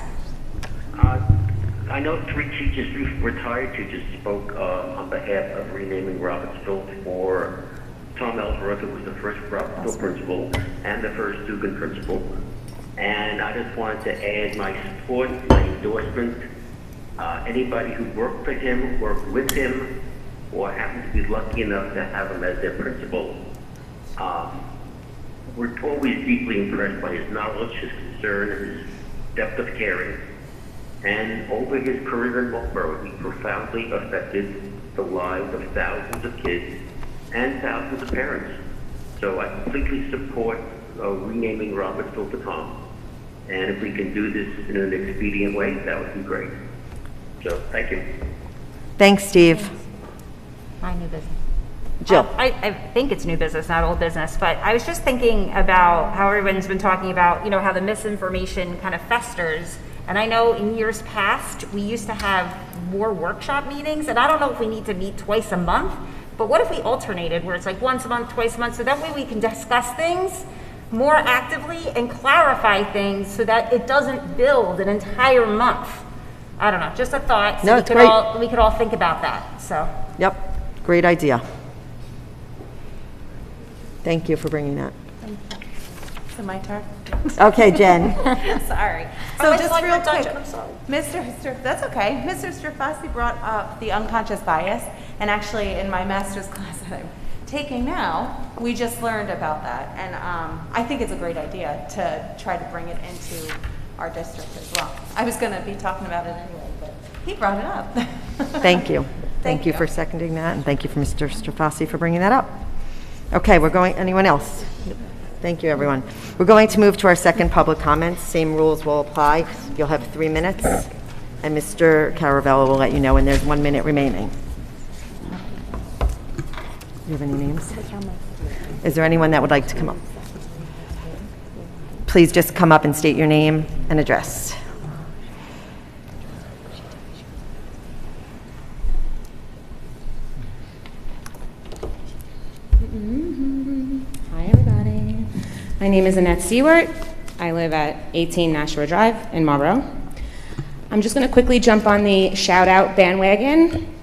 Speaker 11: I know 3 teachers, 3 retired teachers spoke on behalf of renaming Robertsville for Tom Ellsworth, who was the first Robertsville principal and the first Dugan principal. And I just wanted to add my support, my endorsement. Anybody who worked for him, worked with him, or happened to be lucky enough to have him as their principal, we're always deeply impressed by his knowledge, his concern, and his depth of caring. And over his career in Marlboro, he profoundly affected the lives of thousands of kids and thousands of parents. So I completely support renaming Robertsville to Tom. And if we can do this in an expedient way, that would be great. So, thank you.
Speaker 1: Thanks, Steve.
Speaker 2: My new business.
Speaker 1: Jill.
Speaker 2: I think it's new business, not old business, but I was just thinking about how everyone's been talking about, how the misinformation kind of festers. And I know in years past, we used to have more workshop meetings, and I don't know if we need to meet twice a month, but what if we alternated, where it's like once a month, twice a month, so that way we can discuss things more actively and clarify things so that it doesn't build an entire month. I don't know, just a thought. So
Speaker 1: No,
Speaker 2: we
Speaker 1: it's
Speaker 2: could
Speaker 1: great.
Speaker 2: we could all think about that, so.
Speaker 1: Yep, great idea. Thank you for bringing that.
Speaker 10: So my turn?
Speaker 1: Okay, Jen.
Speaker 10: Sorry. So just real quick, that's okay. Mr. Strafasi brought up the unconscious bias, and actually in my master's class that I'm taking now, we just learned about that, and I think it's a great idea to try to bring it into our district as well. I was going to be talking about it anyway, but he brought it up.
Speaker 1: Thank you. Thank you for seconding that, and thank you for Mr. Strafasi for bringing that up. Okay, anyone else? Thank you, everyone. We're going to move to our second public comments. Same rules will apply. You'll have 3 minutes, and Mr. Caravello will let you know when there's 1 minute remaining. Do you have any names? Is there anyone that would like to come up? Please just come up and state your name and address.
Speaker 12: Hi, everybody. My name is Annette Seward. I live at 18 Nashua Drive in Marlboro. I'm just going to quickly jump on the shout-out bandwagon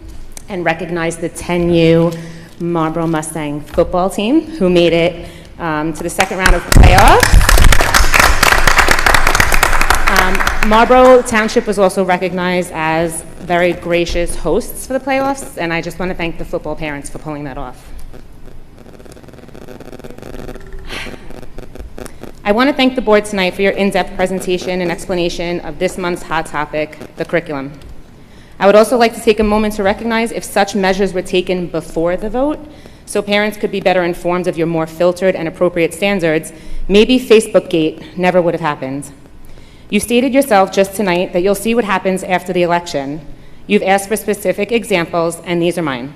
Speaker 12: and recognize the 10U Marlboro Mustang football team who made it to the second round of the playoffs. Marlboro Township was also recognized as very gracious hosts for the playoffs, and I just want to thank the football parents for pulling that off. I want to thank the board tonight for your in-depth presentation and explanation of this month's hot topic, the curriculum. I would also like to take a moment to recognize if such measures were taken before the vote, so parents could be better informed of your more filtered and appropriate standards, maybe Facebookgate never would have happened. You stated yourself just tonight that you'll see what happens after the election. You've asked for specific examples, and these are mine.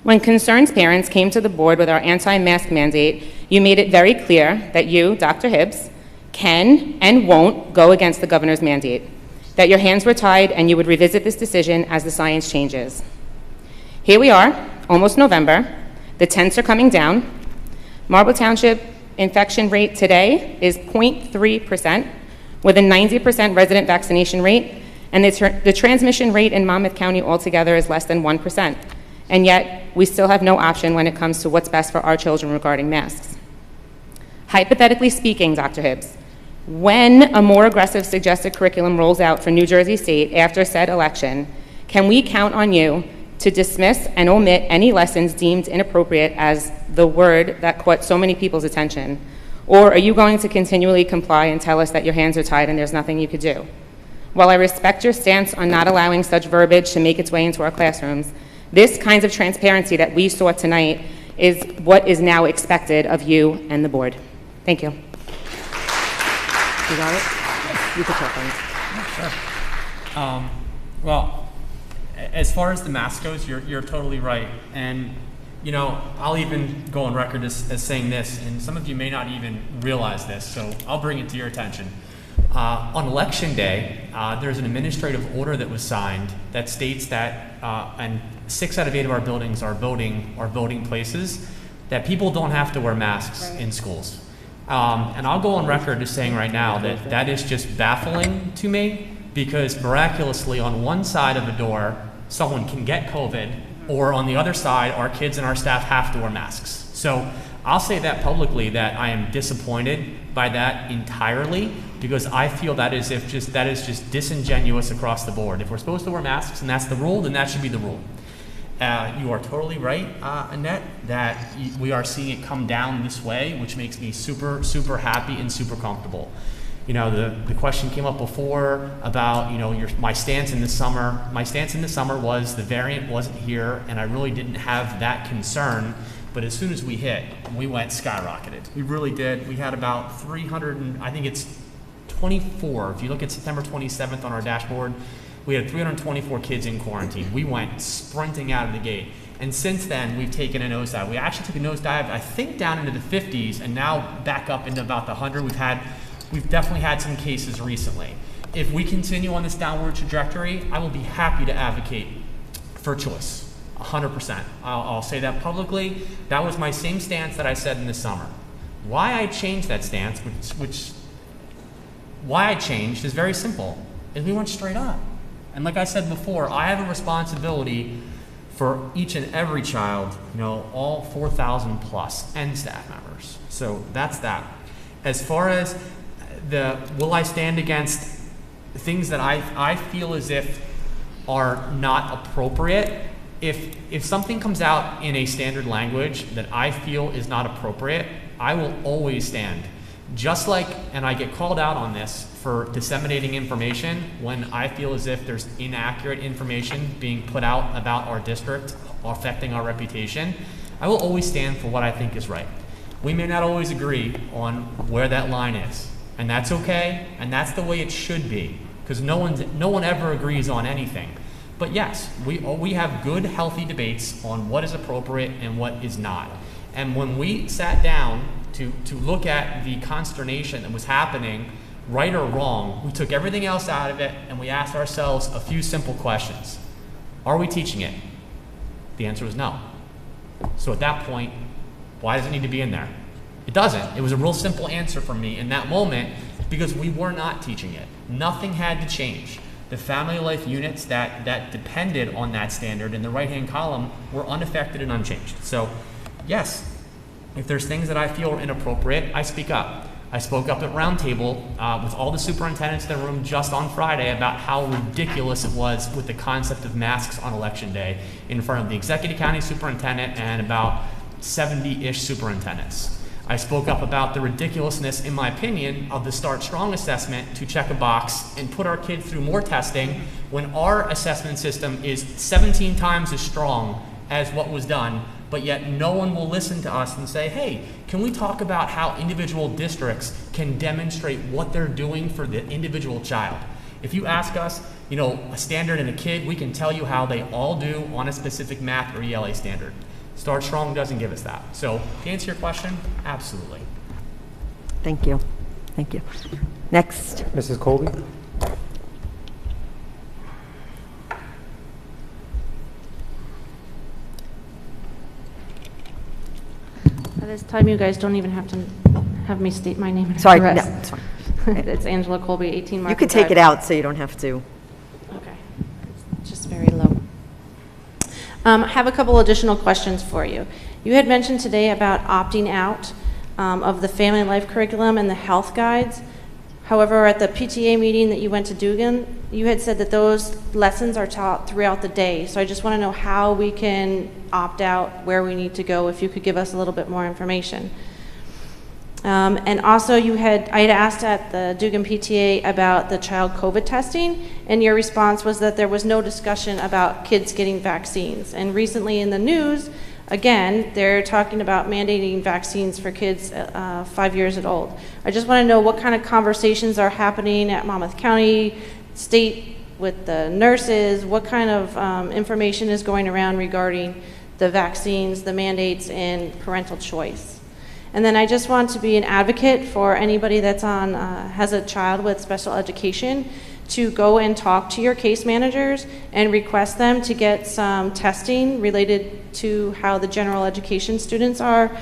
Speaker 12: When concerned parents came to the board with our anti-mask mandate, you made it very clear that you, Dr. Hibbs, can and won't go against the governor's mandate, that your hands were tied and you would revisit this decision as the science changes. Here we are, almost November. The tents are coming down. Marlboro Township infection rate today is 0.3%, with a 90% resident vaccination rate, and the transmission rate in Monmouth County altogether is less than 1%. And yet, we still have no option when it comes to what's best for our children regarding masks. Hypothetically speaking, Dr. Hibbs, when a more aggressive suggested curriculum rolls out for New Jersey State after said election, can we count on you to dismiss and omit any lessons deemed inappropriate as the word that caught so many people's attention? Or are you going to continually comply and tell us that your hands are tied and there's nothing you could do? While I respect your stance on not allowing such verbiage to make its way into our classrooms, this kind of transparency that we saw tonight is what is now expected of you and the board. Thank you.
Speaker 1: You got it? You can talk on it.
Speaker 5: Sure. Well, as far as the mask goes, you're totally right. And, you know, I'll even go on record as saying this, and some of you may not even realize this, so I'll bring it to your attention. On Election Day, there's an administrative order that was signed that states that, and 6 out of 8 of our buildings are voting places, that people don't have to wear masks in schools. And I'll go on record as saying right now that that is just baffling to me, because miraculously on one side of a door, someone can get COVID, or on the other side, our kids and our staff have to wear masks. So I'll say that publicly, that I am disappointed by that entirely, because I feel that is just disingenuous across the board. If we're supposed to wear masks and that's the rule, then that should be the rule. You are totally right, Annette, that we are seeing it come down this way, which makes me super, super happy and super comfortable. You know, the question came up before about, you know, my stance in the summer. My stance in the summer was the variant wasn't here, and I really didn't have that concern. But as soon as we hit, we went skyrocketed. We really did. We had about 300, and I think it's 24. If you look at September 27th on our dashboard, we had 324 kids in quarantine. We went sprinting out of the gate. And since then, we've taken a nosedive. We actually took a nosedive, I think, down into the 50s, and now back up into about the 100. We've definitely had some cases recently. If we continue on this downward trajectory, I will be happy to advocate for choice, 100%. I'll say that publicly. That was my same stance that I said in the summer. Why I changed that stance, why I changed is very simple, is we went straight up. And like I said before, I have a responsibility for each and every child, all 4,000 plus and staff members. So that's that. As far as will I stand against things that I feel as if are not appropriate? If something comes out in a standard language that I feel is not appropriate, I will always stand. Just like, and I get called out on this for disseminating information when I feel as if there's inaccurate information being put out about our district affecting our reputation, I will always stand for what I think is right. We may not always agree on where that line is, and that's okay, and that's the way it should be, because no one ever agrees on anything. But yes, we have good, healthy debates on what is appropriate and what is not. And when we sat down to look at the consternation that was happening, right or wrong, we took everything else out of it and we asked ourselves a few simple questions. Are we teaching it? The answer was no. So at that point, why does it need to be in there? It doesn't. It was a real simple answer for me in that moment because we were not teaching it. Nothing had to change. The family life units that depended on that standard in the right-hand column were unaffected and unchanged. So yes, if there's things that I feel are inappropriate, I speak up. I spoke up at roundtable with all the superintendents in the room just on Friday about how ridiculous it was with the concept of masks on election day in front of the executive county superintendent and about 70-ish superintendents. I spoke up about the ridiculousness, in my opinion, of the Start Strong assessment to check a box and put our kids through more testing when our assessment system is 17 times as strong as what was done, but yet no one will listen to us and say, hey, can we talk about how individual districts can demonstrate what they're doing for the individual child? If you ask us, a standard and a kid, we can tell you how they all do on a specific math or ELA standard. Start Strong doesn't give us that. So to answer your question, absolutely.
Speaker 1: Thank you. Thank you. Next.
Speaker 4: Mrs. Colby?
Speaker 13: At this time, you guys don't even have to have me state my name and
Speaker 1: Sorry, no,
Speaker 13: address.
Speaker 1: it's fine.
Speaker 13: It's Angela Colby, 18 Market
Speaker 1: You could take
Speaker 13: Drive.
Speaker 1: it out so you don't have to.
Speaker 13: Okay. It's just very low. I have a couple additional questions for you. You had mentioned today about opting out of the family life curriculum and the health guides. However, at the PTA meeting that you went to Dugan, you had said that those lessons are taught throughout the day. So I just want to know how we can opt out, where we need to go, if you could give us a little bit more information. And also I had asked at the Dugan PTA about the child COVID testing, and your response was that there was no discussion about kids getting vaccines. And recently in the news, again, they're talking about mandating vaccines for kids 5 years old. I just want to know what kind of conversations are happening at Monmouth County, state with the nurses, what kind of information is going around regarding the vaccines, the mandates, and parental choice. And then I just want to be an advocate for anybody that's has a child with special education to go and talk to your case managers and request them to get some testing related to how the general education students are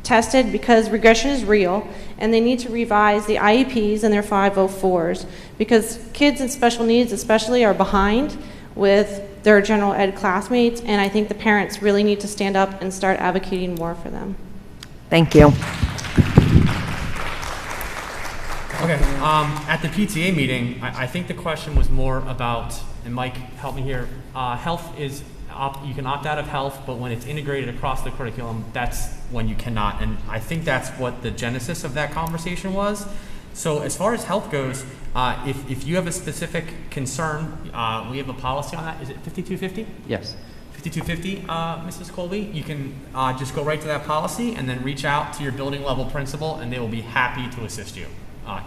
Speaker 13: tested, because regression is real and they need to revise the IEPs and their 504s, because kids in special needs especially are behind with their general ed classmates, and I think the parents really need to stand up and start advocating more for them.
Speaker 1: Thank you.
Speaker 5: Okay, at the PTA meeting, I think the question was more about, and Mike, help me here, health is, you can opt out of health, but when it's integrated across the curriculum, that's when you cannot. And I think that's what the genesis of that conversation was. So as far as health goes, if you have a specific concern, we have a policy on that. Is it 5250?
Speaker 7: Yes.
Speaker 5: 5250, Mrs. Colby, you can just go right to that policy and then reach out to your building level principal and they will be happy to assist you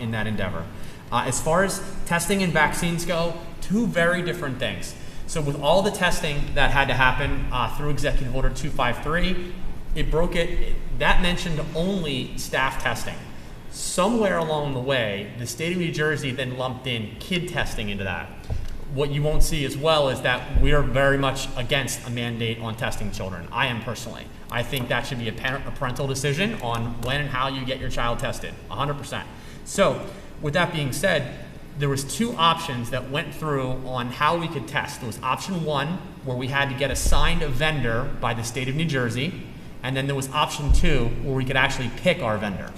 Speaker 5: in that endeavor. As far as testing and vaccines go, two very different things. So with all the testing that had to happen through Executive Order 253, that mentioned only staff testing. Somewhere along the way, the state of New Jersey then lumped in kid testing into that. What you won't see as well is that we're very much against a mandate on testing children. I am personally. I think that should be a parental decision on when and how you get your child tested, 100%. So with that being said, there was two options that went through on how we could test. There was option one, where we had to get assigned a vendor by the state of New Jersey, and then there was option two, where we could actually pick our vendor.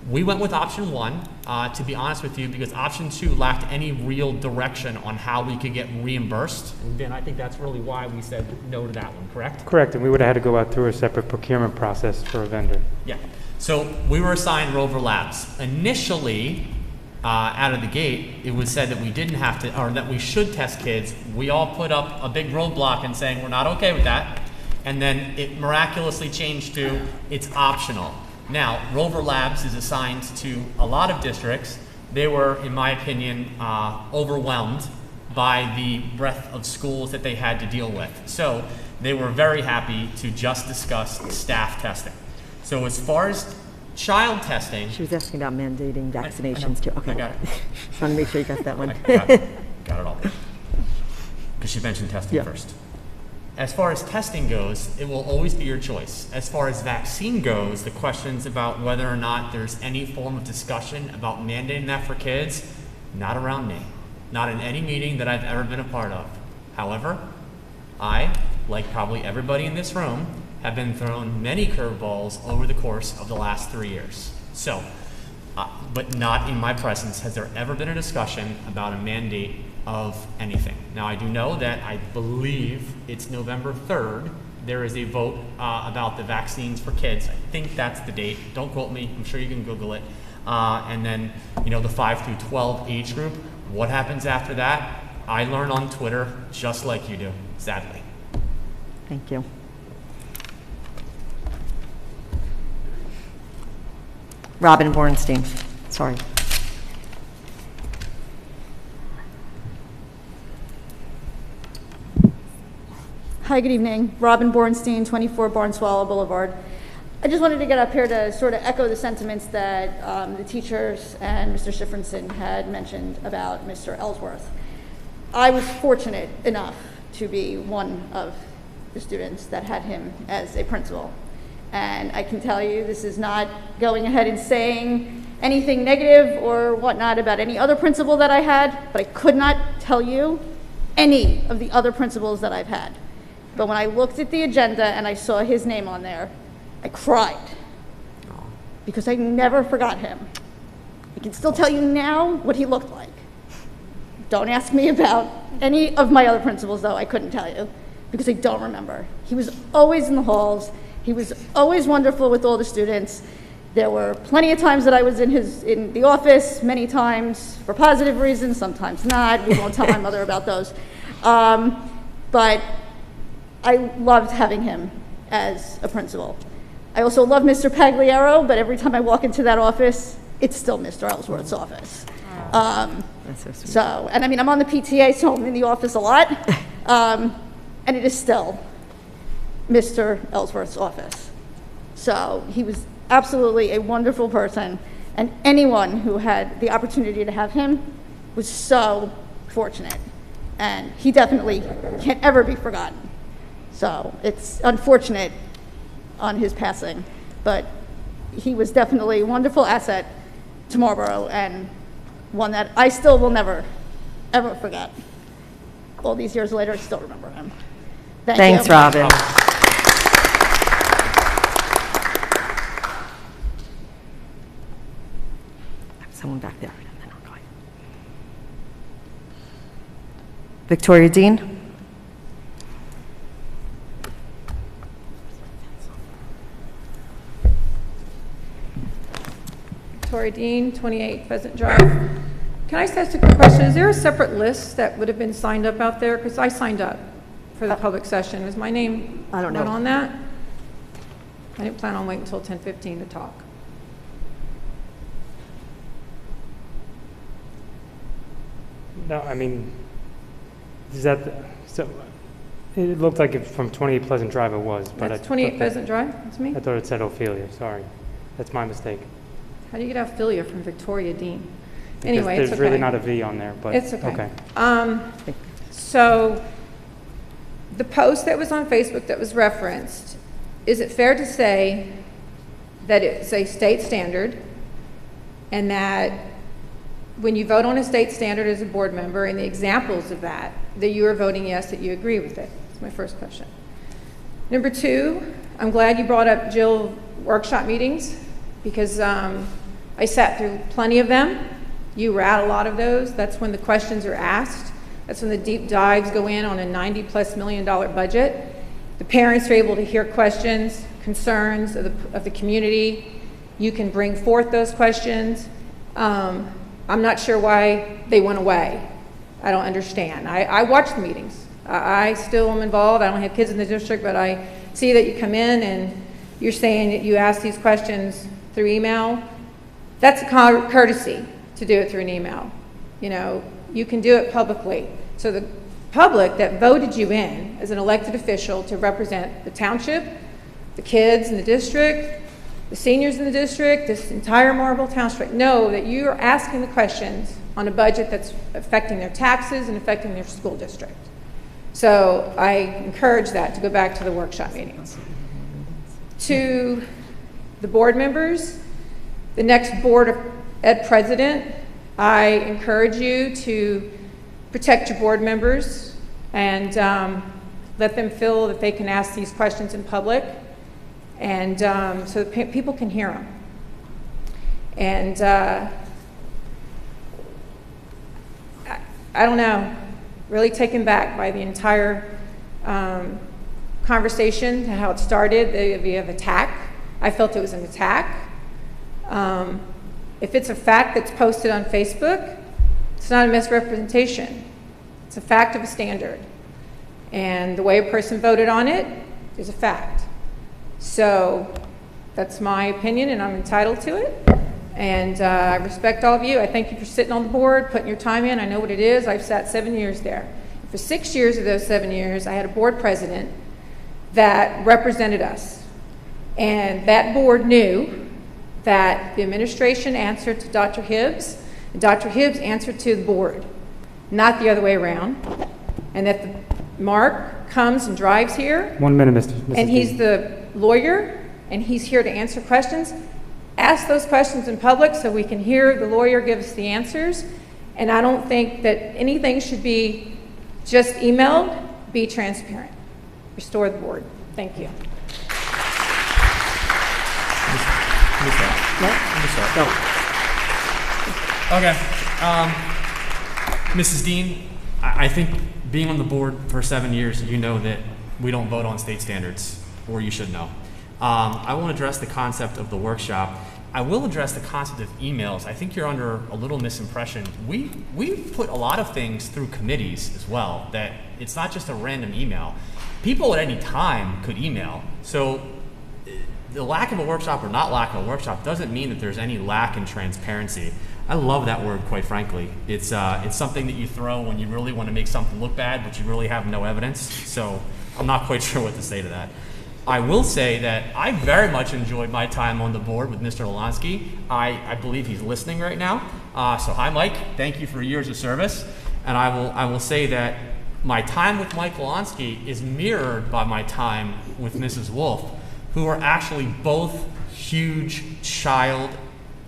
Speaker 5: We went with option one, to be honest with you, because option two lacked any real direction on how we could get reimbursed. And Ben, I think that's really why we said no to that one, correct?
Speaker 4: Correct, and we would have had to go out through a separate procurement process for a vendor.
Speaker 5: Yeah. So we were assigned Rover Labs. Initially, out of the gate, it was said that we didn't have to, or that we should test kids. We all put up a big roadblock and saying we're not okay with that. And then it miraculously changed to it's optional. Now, Rover Labs is assigned to a lot of districts. They were, in my opinion, overwhelmed by the breadth of schools that they had to deal with. So they were very happy to just discuss staff testing. So as far as child testing...
Speaker 1: She was asking about mandating vaccinations too. Okay.
Speaker 5: I got it.
Speaker 1: Just want to make sure you got that one.
Speaker 5: Got it all. Because she mentioned testing first. As far as testing goes, it will always be your choice. As far as vaccine goes, the questions about whether or not there's any form of discussion about mandating that for kids, not around me. Not in any meeting that I've ever been a part of. However, I, like probably everybody in this room, have been thrown many curveballs over the course of the last 3 years. So, but not in my presence has there ever been a discussion about a mandate of anything. Now, I do know that I believe it's November 3rd. There is a vote about the vaccines for kids. I think that's the date. Don't quote me. I'm sure you can Google it. And then, you know, the 5 through 12 age group. What happens after that? I learn on Twitter just like you do, sadly.
Speaker 1: Thank you. Robin Bornstein, sorry.
Speaker 14: Hi, good evening. Robin Bornstein, 24 Barnswallow Boulevard. I just wanted to get up here to sort of echo the sentiments that the teachers and Mr. Schifrinson had mentioned about Mr. Ellsworth. I was fortunate enough to be one of the students that had him as a principal. And I can tell you this is not going ahead and saying anything negative or whatnot about any other principal that I had, but I could not tell you any of the other principals that I've had. But when I looked at the agenda and I saw his name on there, I cried because I never forgot him. I can still tell you now what he looked like. Don't ask me about any of my other principals, though. I couldn't tell you because I don't remember. He was always in the halls. He was always wonderful with all the students. There were plenty of times that I was in the office, many times for positive reasons, sometimes not. We won't tell my mother about those. But I loved having him as a principal. I also love Mr. Pagliaro, but every time I walk into that office, it's still Mr. Ellsworth's office.
Speaker 1: That's so sweet.
Speaker 14: And I mean, I'm on the PTA, so I'm in the office a lot, and it is still Mr. Ellsworth's office. So he was absolutely a wonderful person, and anyone who had the opportunity to have him was so fortunate, and he definitely can't ever be forgotten. So it's unfortunate on his passing, but he was definitely a wonderful asset to Marlboro and one that I still will never, ever forget. All these years later, I still remember him.
Speaker 1: Thanks,
Speaker 14: you.
Speaker 1: Robin. Someone back there. Victoria Dean.
Speaker 15: Victoria Dean, 28 Pheasant Drive. Can I just ask a quick question? Is there a separate list that would have been signed up out there? Because I signed up for the public session. Is my name
Speaker 1: I don't know.
Speaker 15: on that? I didn't plan on waiting until 10:15 to talk.
Speaker 4: No, I mean, is that, so, it looked like it from 28 Pleasant Drive it was, but
Speaker 15: That's 28 Pheasant Drive? That's me?
Speaker 4: I thought it said Ophelia, sorry. That's my mistake.
Speaker 15: How do you get Ophelia from Victoria Dean?
Speaker 4: Because
Speaker 15: Anyway, it's okay.
Speaker 4: there's really not a V on there, but.
Speaker 15: It's okay. So the post that was on Facebook that was referenced, is it fair to say that it's a state standard and that when you vote on a state standard as a board member and the examples of that you are voting yes, that you agree with it? That's my first question. Number two, I'm glad you brought up, Jill, workshop meetings, because I sat through plenty of them. You were at a lot of those. That's when the questions are asked. That's when the deep dives go in on a $90+ million budget. The parents are able to hear questions, concerns of the community. You can bring forth those questions. I'm not sure why they went away. I don't understand. I watch the meetings. I still am involved. I don't have kids in the district, but I see that you come in and you're saying that you ask these questions through email. That's a courtesy to do it through an email. You know, you can do it publicly. So the public that voted you in as an elected official to represent the township, the kids in the district, the seniors in the district, this entire Marlboro Township, know that you are asking the questions on a budget that's affecting their taxes and affecting their school district. So I encourage that to go back to the workshop meetings. To the board members, the next Board of Ed president, I encourage you to protect your board members and let them feel that they can ask these questions in public, and so that people can hear them. And I don't know, really taken back by the entire conversation, how it started, the idea of attack. I felt it was an attack. If it's a fact that's posted on Facebook, it's not a misrepresentation. It's a fact of a standard. And the way a person voted on it is a fact. So that's my opinion, and I'm entitled to it. And I respect all of you. I thank you for sitting on the board, putting your time in. I know what it is. I've sat 7 years there. For 6 years of those 7 years, I had a board president that represented us. And that board knew that the administration answered to Dr. Hibbs, and Dr. Hibbs answered to the board, not the other way around. And that Mark comes and drives here.
Speaker 4: 1 minute, Mrs.
Speaker 15: And he's the lawyer, and he's here to answer questions. Ask those questions in public so we can hear the lawyer give us the answers. And I don't think that anything should be just emailed. Be transparent. Restore the board. Thank you.
Speaker 5: Okay. Mrs. Dean, I think being on the board for 7 years, you know that we don't vote on state standards, or you should know. I won't address the concept of the workshop. I will address the concept of emails. I think you're under a little misimpression. We've put a lot of things through committees as well, that it's not just a random email. People at any time could email. So the lack of a workshop or not lack of a workshop doesn't mean that there's any lack in transparency. I love that word, quite frankly. It's something that you throw when you really want to make something look bad, but you really have no evidence. So I'm not quite sure what to say to that. I will say that I very much enjoyed my time on the board with Mr. Lansky. I believe he's listening right now. So hi, Mike. Thank you for years of service. And I will say that my time with Mike Lansky is mirrored by my time with Mrs. Wolf, who are actually both huge child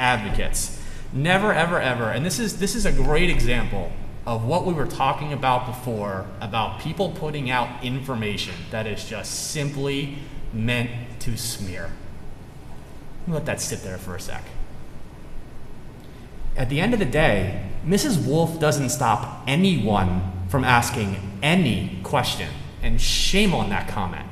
Speaker 5: advocates. Never, ever, ever, and this is a great example of what we were talking about before, about people putting out information that is just simply meant to smear. Let that sit there for a sec. At the end of the day, Mrs. Wolf doesn't stop anyone from asking any question, and shame on that comment.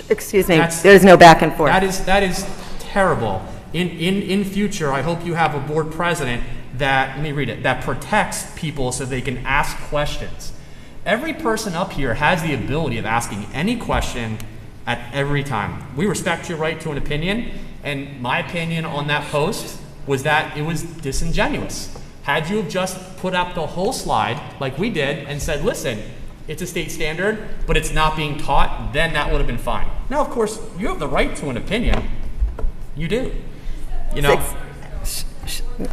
Speaker 1: Excuse me, there's no back and forth.
Speaker 5: That is terrible. In future, I hope you have a board president that, let me read it, that protects people so they can ask questions. Every person up here has the ability of asking any question at every time. We respect your right to an opinion, and my opinion on that post was that it was disingenuous. Had you have just put up the whole slide like we did and said, listen, it's a state standard, but it's not being taught, then that would have been fine. Now, of course, you have the right to an opinion. You do. You know,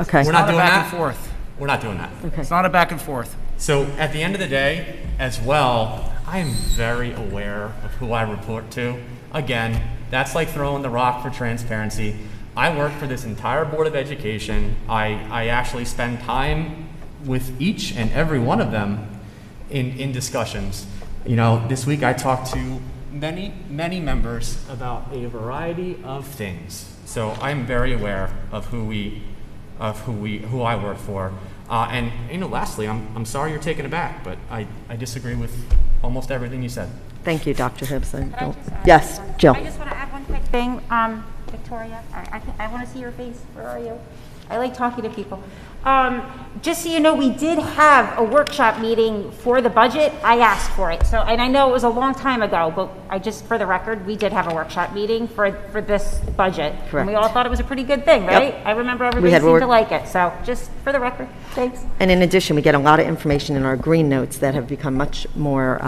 Speaker 1: okay.
Speaker 5: We're not doing
Speaker 16: back
Speaker 5: that.
Speaker 16: and forth.
Speaker 5: We're not doing that.
Speaker 1: Okay.
Speaker 16: It's not a back and forth.
Speaker 5: So at the end of the day, as well, I am very aware of who I report to. Again, that's like throwing the rock for transparency. I work for this entire Board of Education. I actually spend time with each and every one of them in discussions. You know, this week I talked to many members about a variety of things. So I'm very aware of who I work for. And you know, lastly, I'm sorry you're taken aback, but I disagree with almost everything you said.
Speaker 1: Thank you, Dr. Hibbs.
Speaker 2: Yes,
Speaker 1: Jill.
Speaker 2: I just want to add one quick thing. Victoria, I want to see your face. Where are you? I like talking to people. Just so you know, we did have a workshop meeting for the budget. I asked for it. So, and I know it was a long time ago, but for the record, we did have a workshop meeting for this budget.
Speaker 1: Correct.
Speaker 2: And we all thought it was a pretty good thing, right? Yep. I remember everybody seemed to like it. So just for the record, thanks.
Speaker 1: And in addition, we get a lot of information in our green notes that have become much more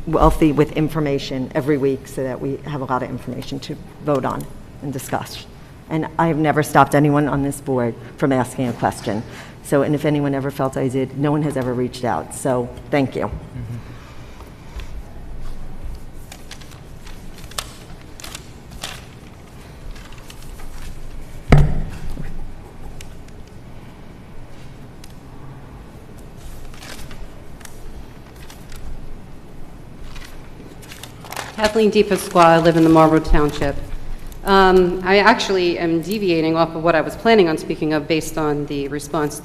Speaker 1: wealthy with information every week, so that we have a lot of information to vote on and discuss. And I have never stopped anyone on this board from asking a question. So, and if anyone ever felt I did, no one has ever reached out. So, thank you.
Speaker 16: Kathleen DePasquale, I live in the Marlboro Township. I actually am deviating off of what I was planning on speaking of based on the response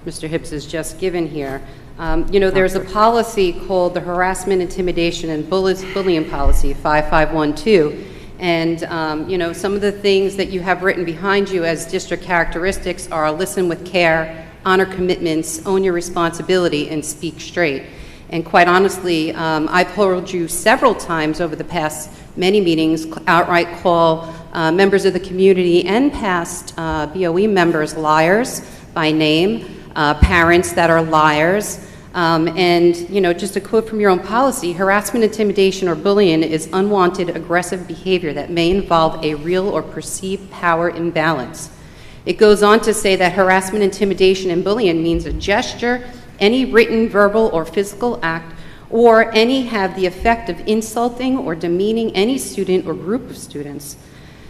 Speaker 16: Mr. Hibbs has just given here. You know, there's a policy called the Harassment, Intimidation, and Bullying Policy, 5512. And, you know, some of the things that you have written behind you as district characteristics are listen with care, honor commitments, own your responsibility, and speak straight. And quite honestly, I've told you several times over the past many meetings, outright call members of the community and past BOE members liars by name, parents that are liars. And, you know, just a quote from your own policy, harassment, intimidation, or bullying is unwanted aggressive behavior that may involve a real or perceived power imbalance. It goes on to say that harassment, intimidation, and bullying means a gesture, any written, verbal, or physical act, or any have the effect of insulting or demeaning any student or group of students.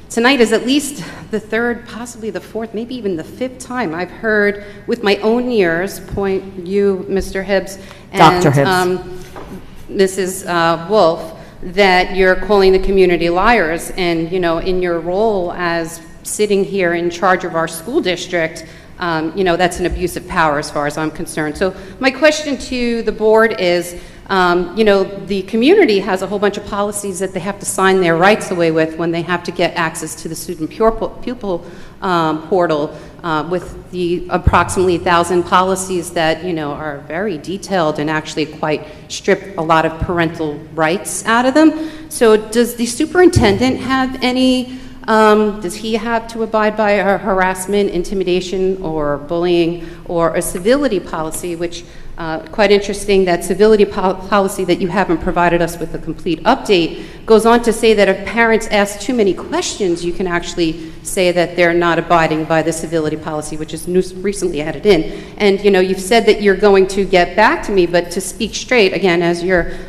Speaker 16: Tonight is at least the third, possibly the fourth, maybe even the fifth time I've heard with my own ears, point you, Mr. Hibbs, and
Speaker 1: Dr. Hibbs.
Speaker 16: Mrs. Wolf, that you're calling the community liars. And, you know, in your role as sitting here in charge of our school district, you know, that's an abuse of power as far as I'm concerned. So my question to the board is, you know, the community has a whole bunch of policies that they have to sign their rights away with when they have to get access to the student pupil portal with the approximately 1,000 policies that, you know, are very detailed and actually quite strip a lot of parental rights out of them. So does the superintendent have any does he have to abide by a harassment, intimidation, or bullying, or a civility policy, which quite interesting, that civility policy that you haven't provided us with a complete update goes on to say that if parents ask too many questions, you can actually say that they're not abiding by the civility policy, which is recently added in. And, you know, you've said that you're going to get back to me, but to speak straight, again, as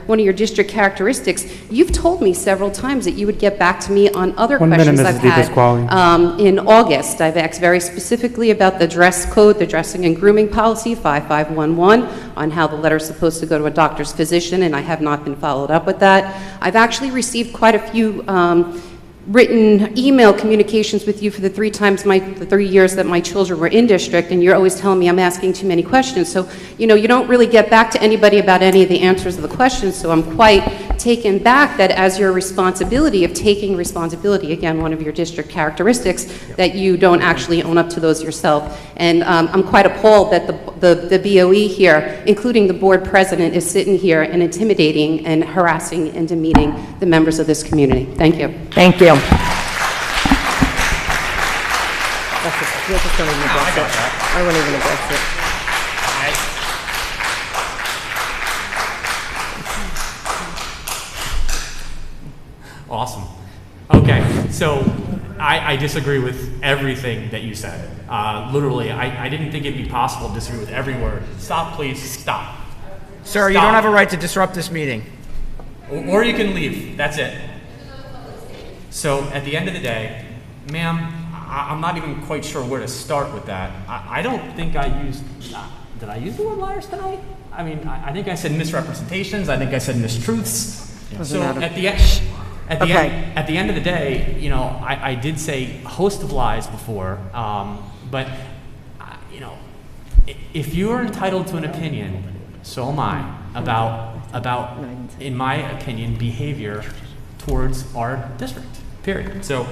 Speaker 16: one of your district characteristics, you've told me several times that you would get back to me on other questions I've had in August. I've asked very specifically about the dress code, the dressing and grooming policy, 5511, on how the letter is supposed to go to a doctor's physician, and I have not been followed up with that. I've actually received quite a few written email communications with you for the 3 years that my children were in district, and you're always telling me I'm asking too many questions. So, you know, you don't really get back to anybody about any of the answers of the questions, so I'm quite taken back that as your responsibility of taking responsibility, again, one of your district characteristics, that you don't actually own up to those yourself. And I'm quite appalled that the BOE here, including the board president, is sitting here and intimidating and harassing and demeaning the members of this community. Thank you.
Speaker 1: Thank you. I won't even address it.
Speaker 5: Awesome. Okay, so I disagree with everything that you said. Literally, I didn't think it'd be possible to disagree with every word. Stop, please. Stop.
Speaker 17: Sir, you don't have a right to disrupt this meeting.
Speaker 5: Or you can leave. That's it. So at the end of the day, Ma'am, I'm not even quite sure where to start with that. I don't think I used, did I use the word liars tonight? I mean, I think I said misrepresentations, I think I said mistruths. So at the end of the day, you know, I did say a host of lies before, but, you know, if you are entitled to an opinion, so am I, about, in my opinion, behavior towards our district, period. So,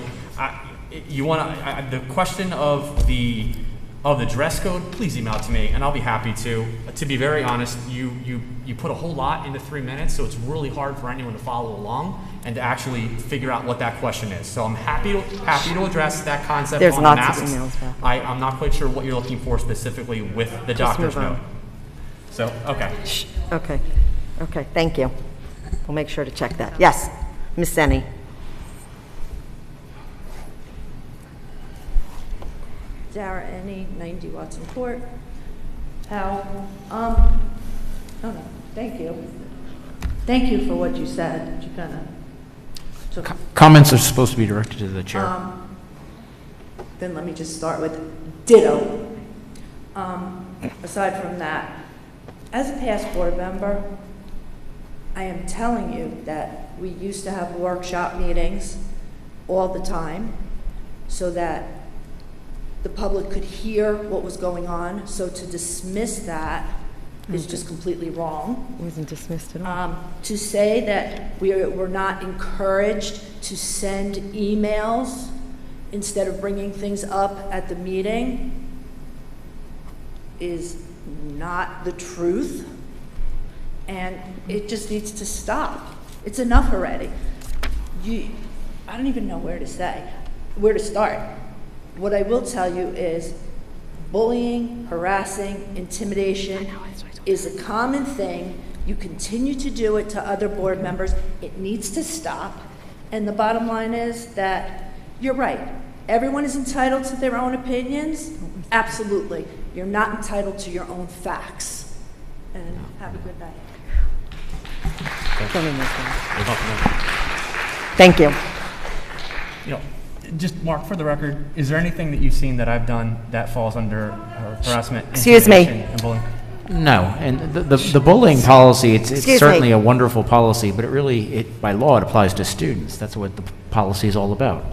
Speaker 5: you want to, the question of the dress code, please email it to me, and I'll be happy to. To be very honest, you put a whole lot into 3 minutes, so it's really hard for anyone to follow along and to actually figure out what that question is. So I'm happy to address that concept.
Speaker 1: There's
Speaker 5: on
Speaker 1: lots
Speaker 5: masks.
Speaker 1: of emails back.
Speaker 5: I'm not quite sure what you're looking for specifically with the doctor's note. So, okay.
Speaker 1: Okay, thank you. We'll make sure to check that. Yes, Ms. Senni.
Speaker 18: Dara Ennie, 90 Watson Court. Thank you. Thank you for what you said. You kind of took.
Speaker 17: Comments are supposed to be directed to the chair.
Speaker 18: Then let me just start with ditto. Aside from that, as a past board member, I am telling you that we used to have workshop meetings all the time so that the public could hear what was going on. So to dismiss that is just completely wrong.
Speaker 1: It wasn't dismissed at all.
Speaker 18: To say that we're not encouraged to send emails instead of bringing things up at the meeting is not the truth. And it just needs to stop. It's enough already. I don't even know where to start. What I will tell you is bullying, harassing, intimidation is a common thing. You continue to do it to other board members. It needs to stop. And the bottom line is that you're right. Everyone is entitled to their own opinions. Absolutely. You're not entitled to your own facts. And have a good night.
Speaker 1: Thank you.
Speaker 5: You know, just Mark, for the record, is there anything that you've seen that I've done that falls under harassment,
Speaker 1: Excuse me.
Speaker 5: intimidation, and bullying?
Speaker 17: No, and the bullying policy, it's
Speaker 1: Excuse
Speaker 17: certainly
Speaker 1: me.
Speaker 17: a wonderful policy, but by law, it applies to students. That's what the policy is all about.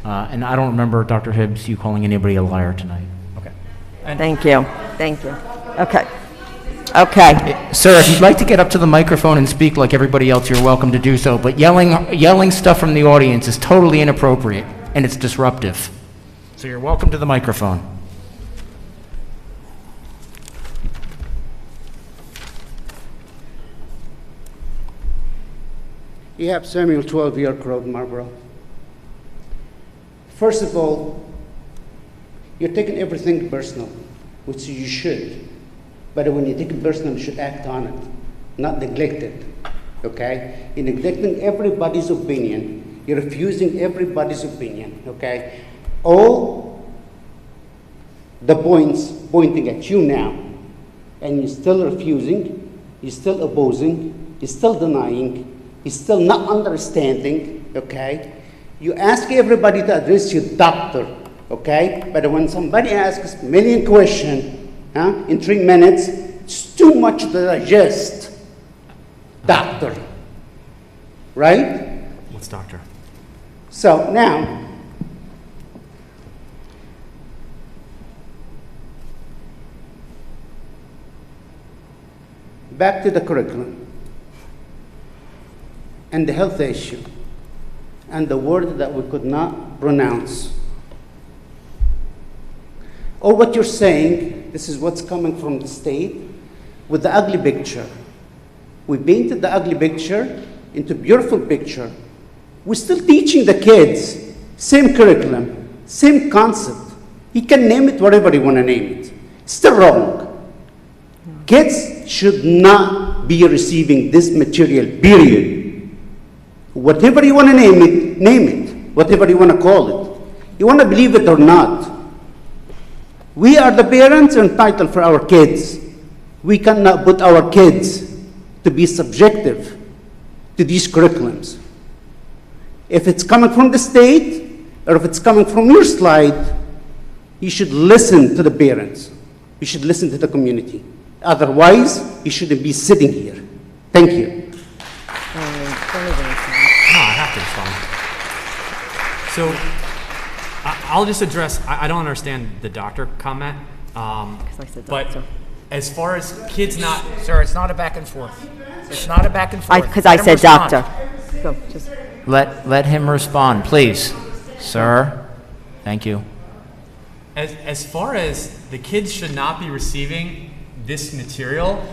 Speaker 17: And I don't remember, Dr. Hibbs, you calling anybody a liar tonight.
Speaker 5: Okay.
Speaker 1: Thank you. Okay.
Speaker 17: Sir, if you'd like to get up to the microphone and speak like everybody else, you're welcome to do so, but yelling stuff from the audience is totally inappropriate, and it's disruptive. So you're welcome to the microphone.
Speaker 19: You have Samuel 12 York Road, Marlboro. First of all, you're taking everything personal, which you should. But when you take it personal, you should act on it, not neglect it, okay? You're neglecting everybody's opinion. You're refusing everybody's opinion, okay? All the points pointing at you now, and you're still refusing, you're still opposing, you're still denying, you're still not understanding, okay? You ask everybody to address your doctor, okay? But when somebody asks a million questions, in 3 minutes, it's too much to digest. Doctor. Right?
Speaker 5: What's doctor?
Speaker 19: So now, back to the curriculum and the health issue and the word that we could not pronounce. Or what you're saying, this is what's coming from the state, with the ugly picture. We painted the ugly picture into a beautiful picture. We're still teaching the kids, same curriculum, same concept. He can name it whatever you want to name it. Still wrong. Kids should not be receiving this material, period. Whatever you want to name it, name it. Whatever you want to call it. You want to believe it or not. We are the parents entitled for our kids. We cannot put our kids to be subjective to these curriculums. If it's coming from the state, or if it's coming from your slide, you should listen to the parents. You should listen to the community. Otherwise, you shouldn't be sitting here. Thank you.
Speaker 5: No, I have to respond. So I'll just address, I don't understand the doctor comment. But as far as kids not...
Speaker 17: Sir, it's not a back and forth. It's not a back and forth.
Speaker 1: Because I said doctor. So just
Speaker 17: Let him respond, please. Sir, thank you.
Speaker 5: As far as the kids should not be receiving this material,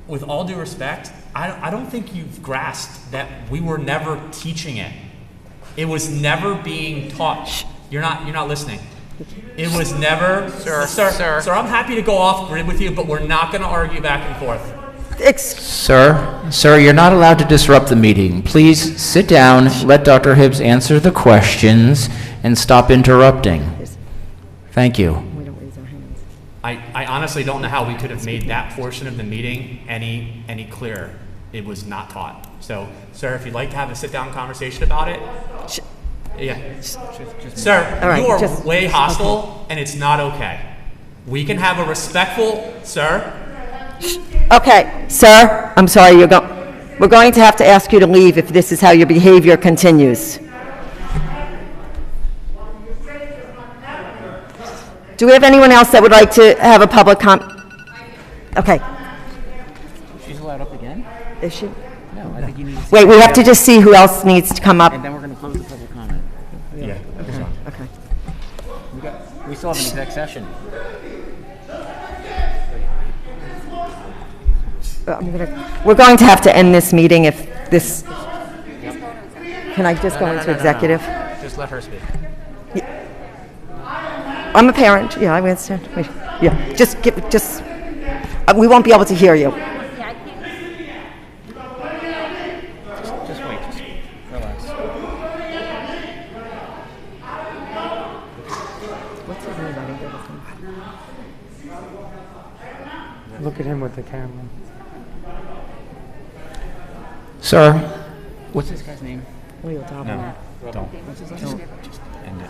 Speaker 5: with all due respect, I don't think you've grasped that we were never teaching it. It was never being taught. You're not listening. It was never, sir, I'm happy to go off grid with you, but we're not going to argue back and forth.
Speaker 17: Sir, you're not allowed to disrupt the meeting. Please sit down, let Dr. Hibbs answer the questions, and stop interrupting. Thank you.
Speaker 5: I honestly don't know how we could have made that portion of the meeting any clearer. It was not taught. So, sir, if you'd like to have a sit-down conversation about it, yeah. Sir,
Speaker 1: All right,
Speaker 5: you are way hostile, and it's not okay. We can have a respectful, sir.
Speaker 1: Okay, sir, I'm sorry, we're going to have to ask you to leave if this is how your behavior continues. Do we have anyone else that would like to have a public Okay.
Speaker 17: She's allowed up again?
Speaker 1: Is she?
Speaker 17: No, I think you need to...
Speaker 1: Wait, we have to just see who else needs to come up.
Speaker 17: And then we're going to close the public comment. Yeah.
Speaker 1: Okay.
Speaker 17: We still have an exec session.
Speaker 1: We're going to have to end this meeting if this... Can I just go into executive?
Speaker 17: Just let her speak.
Speaker 1: I'm a parent. Yeah, I understand. Wait. Yeah, we won't be able to hear you.
Speaker 17: Just wait. Just relax.
Speaker 1: What's his name?
Speaker 4: Look at him with the camera.
Speaker 17: Sir, what's this guy's name?
Speaker 1: Leo Dobler.
Speaker 17: No, don't.
Speaker 1: What's his
Speaker 17: Just
Speaker 1: name?
Speaker 17: end it.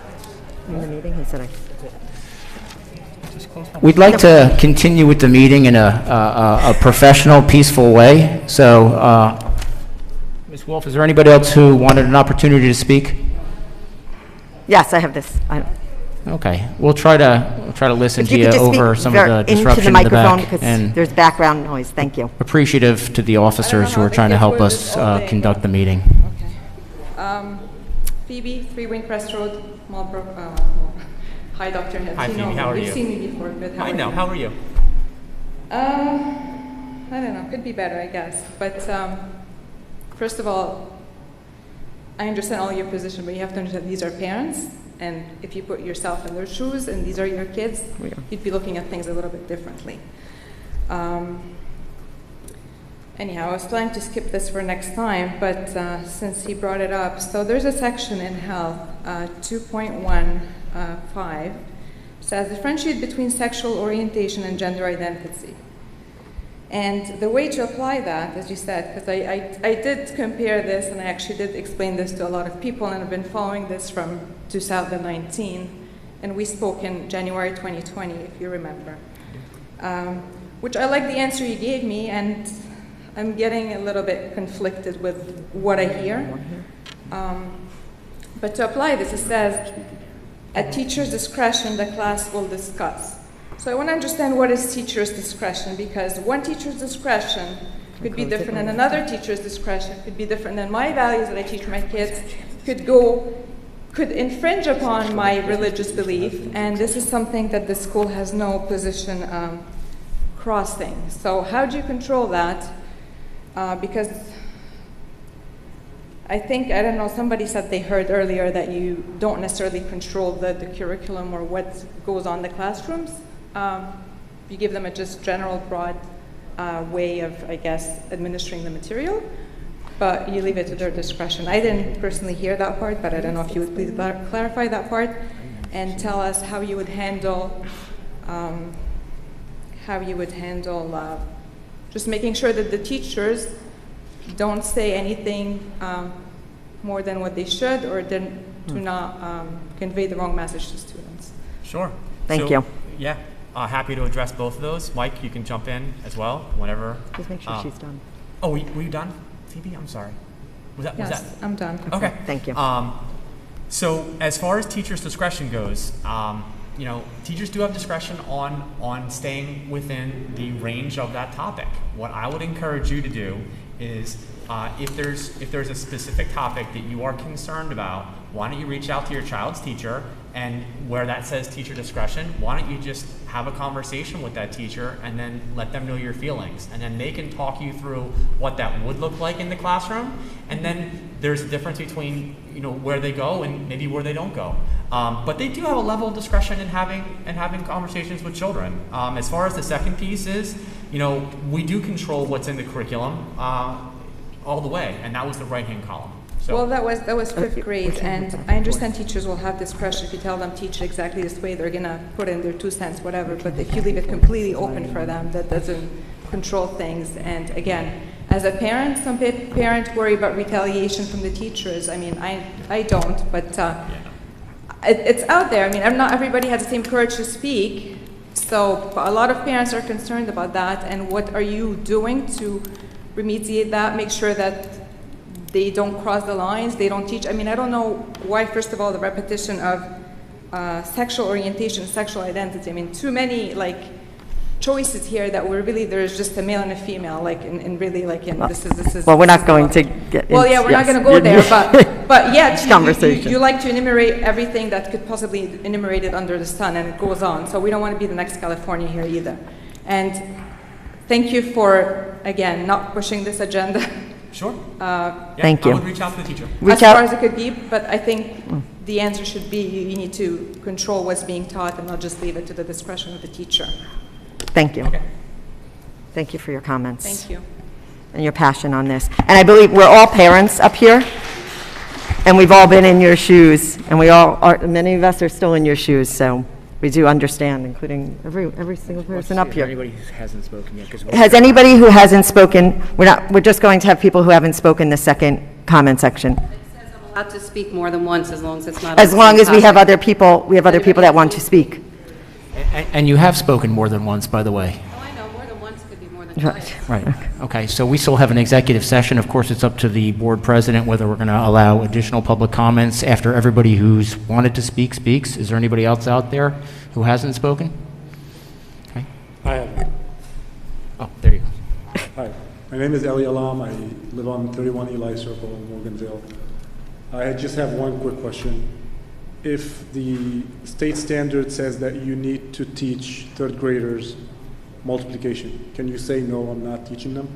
Speaker 1: In the meeting, he said
Speaker 17: We'd like to continue with the meeting in a professional, peaceful way. So, Ms. Wolf, is there anybody else who wanted an opportunity to speak?
Speaker 1: Yes, I have this.
Speaker 17: Okay, we'll try to listen to you over some of the disruption in the back.
Speaker 1: Because there's background noise. Thank you.
Speaker 17: Appreciative to the officers who are trying to help us conduct the meeting.
Speaker 15: Okay. Phoebe, 3 Windcrest Road, Marlboro. Hi, Dr. Hibbs.
Speaker 5: Hi, Phoebe. How are you?
Speaker 15: You've seen me before, but
Speaker 5: I know. How are you?
Speaker 15: I don't know. Could be better, I guess. But first of all, I understand all your position, but you have to understand these are parents, and if you put yourself in their shoes, and these are your kids, you'd be looking at things a little bit differently. Anyhow, I was planning to skip this for next time, but since he brought it up, so there's a section in health, 2.15, says differentiate between sexual orientation and gender identity. And the way to apply that, as you said, because I did compare this, and I actually did explain this to a lot of people, and I've been following this from 2019, and we spoke in January 2020, if you remember. Which I like the answer you gave me, and I'm getting a little bit conflicted with what I hear. But to apply this, it says, at teacher's discretion, the class will discuss. So I want to understand what is teacher's discretion, because one teacher's discretion could be different than another teacher's discretion, could be different than my values that I teach my kids, could infringe upon my religious belief, and this is something that the school has no position crossing. So how do you control that? Because I think, I don't know, somebody said they heard earlier that you don't necessarily control the curriculum or what goes on in the classrooms. You give them a just general, broad way of, I guess, administering the material, but you leave it to their discretion. I didn't personally hear that part, but I don't know if you would please clarify that part and tell us how you would handle, just making sure that the teachers don't say anything more than what they should, or to not convey the wrong message to students.
Speaker 5: Sure.
Speaker 1: Thank you.
Speaker 5: Yeah, happy to address both of those. Mike, you can jump in as well whenever.
Speaker 1: Just make sure she's done.
Speaker 5: Oh, were you done, Phoebe? I'm sorry. Was that?
Speaker 15: Yes, I'm done.
Speaker 5: Okay.
Speaker 1: Thank you.
Speaker 5: So as far as teachers' discretion goes, teachers do have discretion on staying within the range of that topic. What I would encourage you to do is, if there's a specific topic that you are concerned about, why don't you reach out to your child's teacher, and where that says teacher discretion, why don't you just have a conversation with that teacher and then let them know your feelings, and then they can talk you through what that would look like in the classroom, and then there's a difference between where they go and maybe where they don't go. But they do have a level of discretion in having conversations with children. As far as the second piece is, we do control what's in the curriculum all the way, and that was the right-hand column. So,
Speaker 15: well, that was fifth grade, and I understand teachers will have discretion. If you tell them teach exactly this way, they're gonna put in their 2 cents, whatever. But if you leave it completely open for them, that doesn't control things. And again, as a parent, some parents worry about retaliation from the teachers. I mean, I don't, but it's out there. I mean, not everybody has the same courage to speak. So a lot of parents are concerned about that. And what are you doing to remediate that? Make sure that they don't cross the lines, they don't teach. I mean, I don't know why, first of all, the repetition of sexual orientation, sexual identity. I mean, too many choices here that we're really, there's just a male and a female, and really this is.
Speaker 1: Well, we're not going to get.
Speaker 15: Well, yeah, we're not going to go there, but yeah,
Speaker 1: conversation.
Speaker 15: You like to enumerate everything that could possibly enumerate it under the sun, and it goes on. So we don't want to be the next California here either. And thank you for, again, not pushing this agenda.
Speaker 5: Sure.
Speaker 1: Thank you.
Speaker 5: I would reach out to the teacher.
Speaker 15: As far as it could be, but I think the answer should be you need to control what's being taught and not just leave it to the discretion of the teacher.
Speaker 1: Thank you.
Speaker 5: Okay.
Speaker 1: Thank you for your comments.
Speaker 15: Thank you.
Speaker 1: And your passion on this. And I believe we're all parents up here, and we've all been in your shoes, and many of us are still in your shoes, so we do understand, including every single person up here.
Speaker 17: Anybody who hasn't spoken yet?
Speaker 1: Has anybody who hasn't spoken, we're just going to have people who haven't spoken the second comment section.
Speaker 16: It says I'm allowed to speak more than once as long as it's not.
Speaker 1: As long as we have other people, that want to speak.
Speaker 17: And you have spoken more than once, by the way.
Speaker 16: Oh, I know, more than once could be more than twice.
Speaker 17: Right. Okay, so we still have an executive session. Of course, it's up to the board president whether we're going to allow additional public comments after everybody who's wanted to speak speaks. Is there anybody else out there who hasn't spoken? Okay.
Speaker 20: I have.
Speaker 17: Oh, there you go.
Speaker 20: Hi, my name is Eli Alam. I live on 31 Eli Circle in Morganville. I just have one quick question. If the state standard says that you need to teach third graders multiplication, can you say, no, I'm not teaching them?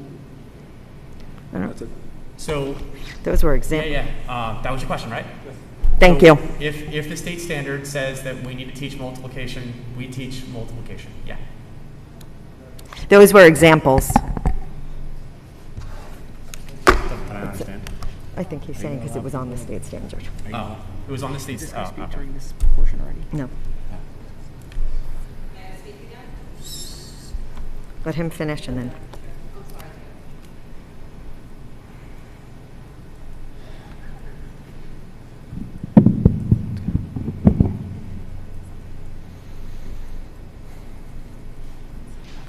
Speaker 20: That's it.
Speaker 5: So
Speaker 1: those were examples.
Speaker 5: Yeah. That was your question, right?
Speaker 1: Thank
Speaker 5: you.
Speaker 1: you.
Speaker 5: If the state standard says that we need to teach multiplication, we teach multiplication. Yeah.
Speaker 1: Those were examples.
Speaker 5: I understand.
Speaker 1: I think he's saying because it was on the state standard.
Speaker 5: Oh, it was on the state's.
Speaker 17: During this portion already?
Speaker 1: No. Let him finish and then.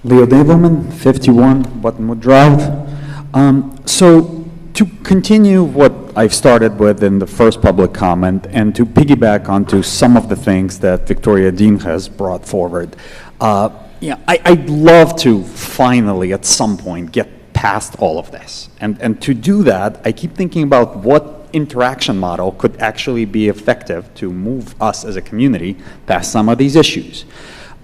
Speaker 21: Leo Dableman, 51 Buttonwood Drive. So to continue what I've started with in the first public comment and to piggyback onto some of the things that Victoria Dean has brought forward, I'd love to finally at some point get past all of this. And to do that, I keep thinking about what interaction model could actually be effective to move us as a community past some of these issues.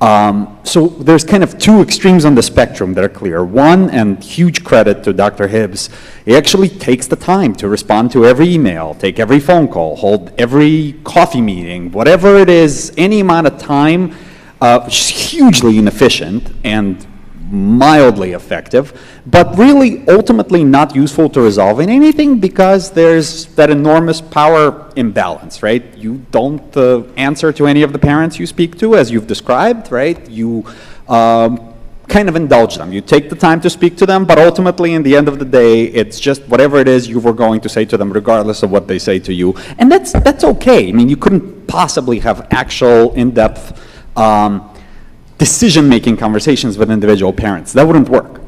Speaker 21: So there's kind of two extremes on the spectrum that are clear. One, and huge credit to Dr. Hibbs, he actually takes the time to respond to every email, take every phone call, hold every coffee meeting, whatever it is, any amount of time, which is hugely inefficient and mildly effective, but really ultimately not useful to resolving anything because there's that enormous power imbalance, right? You don't answer to any of the parents you speak to as you've described, right? You kind of indulge them. You take the time to speak to them, but ultimately, in the end of the day, it's just whatever it is you were going to say to them, regardless of what they say to you. And that's okay. I mean, you couldn't possibly have actual in-depth decision-making conversations with individual parents. That wouldn't work.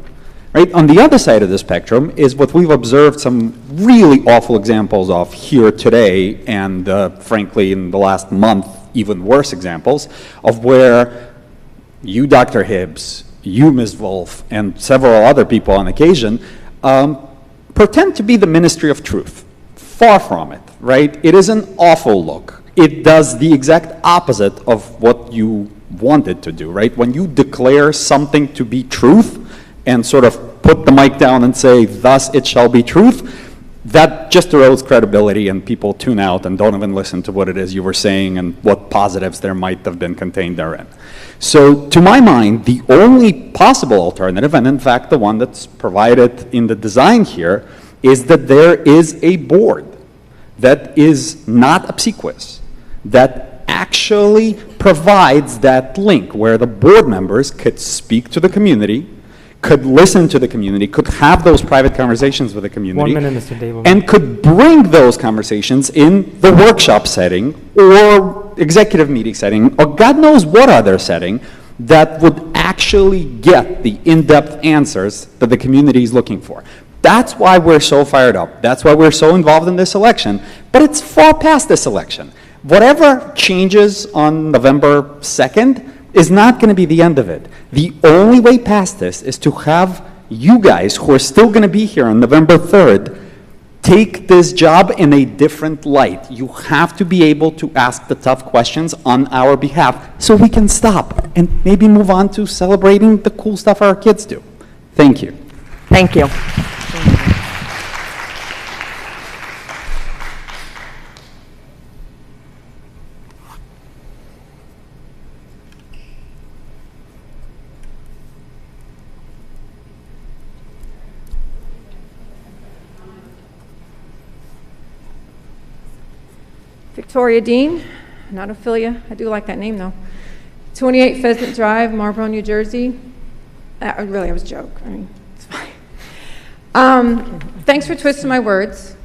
Speaker 21: Right? On the other side of the spectrum is what we've observed some really awful examples of here today, and frankly, in the last month, even worse examples, of where you, Dr. Hibbs, you, Ms. Wolf, and several other people on occasion pretend to be the ministry of truth. Far from it, right? It is an awful look. It does the exact opposite of what you wanted to do, right? When you declare something to be truth and sort of put the mic down and say, thus it shall be truth, that just erodes credibility and people tune out and don't even listen to what it is you were saying and what positives there might have been contained therein. So to my mind, the only possible alternative, and in fact the one that's provided in the design here, is that there is a board that is not obsequious, that actually provides that link where the board members could speak to the community, could listen to the community, could have those private conversations with the community,
Speaker 4: 1 minute, Mr. David.
Speaker 21: and could bring those conversations in the workshop setting or executive meeting setting, or God knows what other setting, that would actually get the in-depth answers that the community is looking for. That's why we're so fired up. That's why we're so involved in this election. But it's far past this election. Whatever changes on November 2nd is not going to be the end of it. The only way past this is to have you guys, who are still going to be here on November 3rd, take this job in a different light. You have to be able to ask the tough questions on our behalf so we can stop and maybe move on to celebrating the cool stuff our kids do. Thank you.
Speaker 1: Thank you.
Speaker 15: Victoria Dean, not Ophelia. I do like that name, though. 28 Pheasant Drive, Marlboro, New Jersey. Really, I was a joke. I mean, it's fine. Thanks for twisting my words,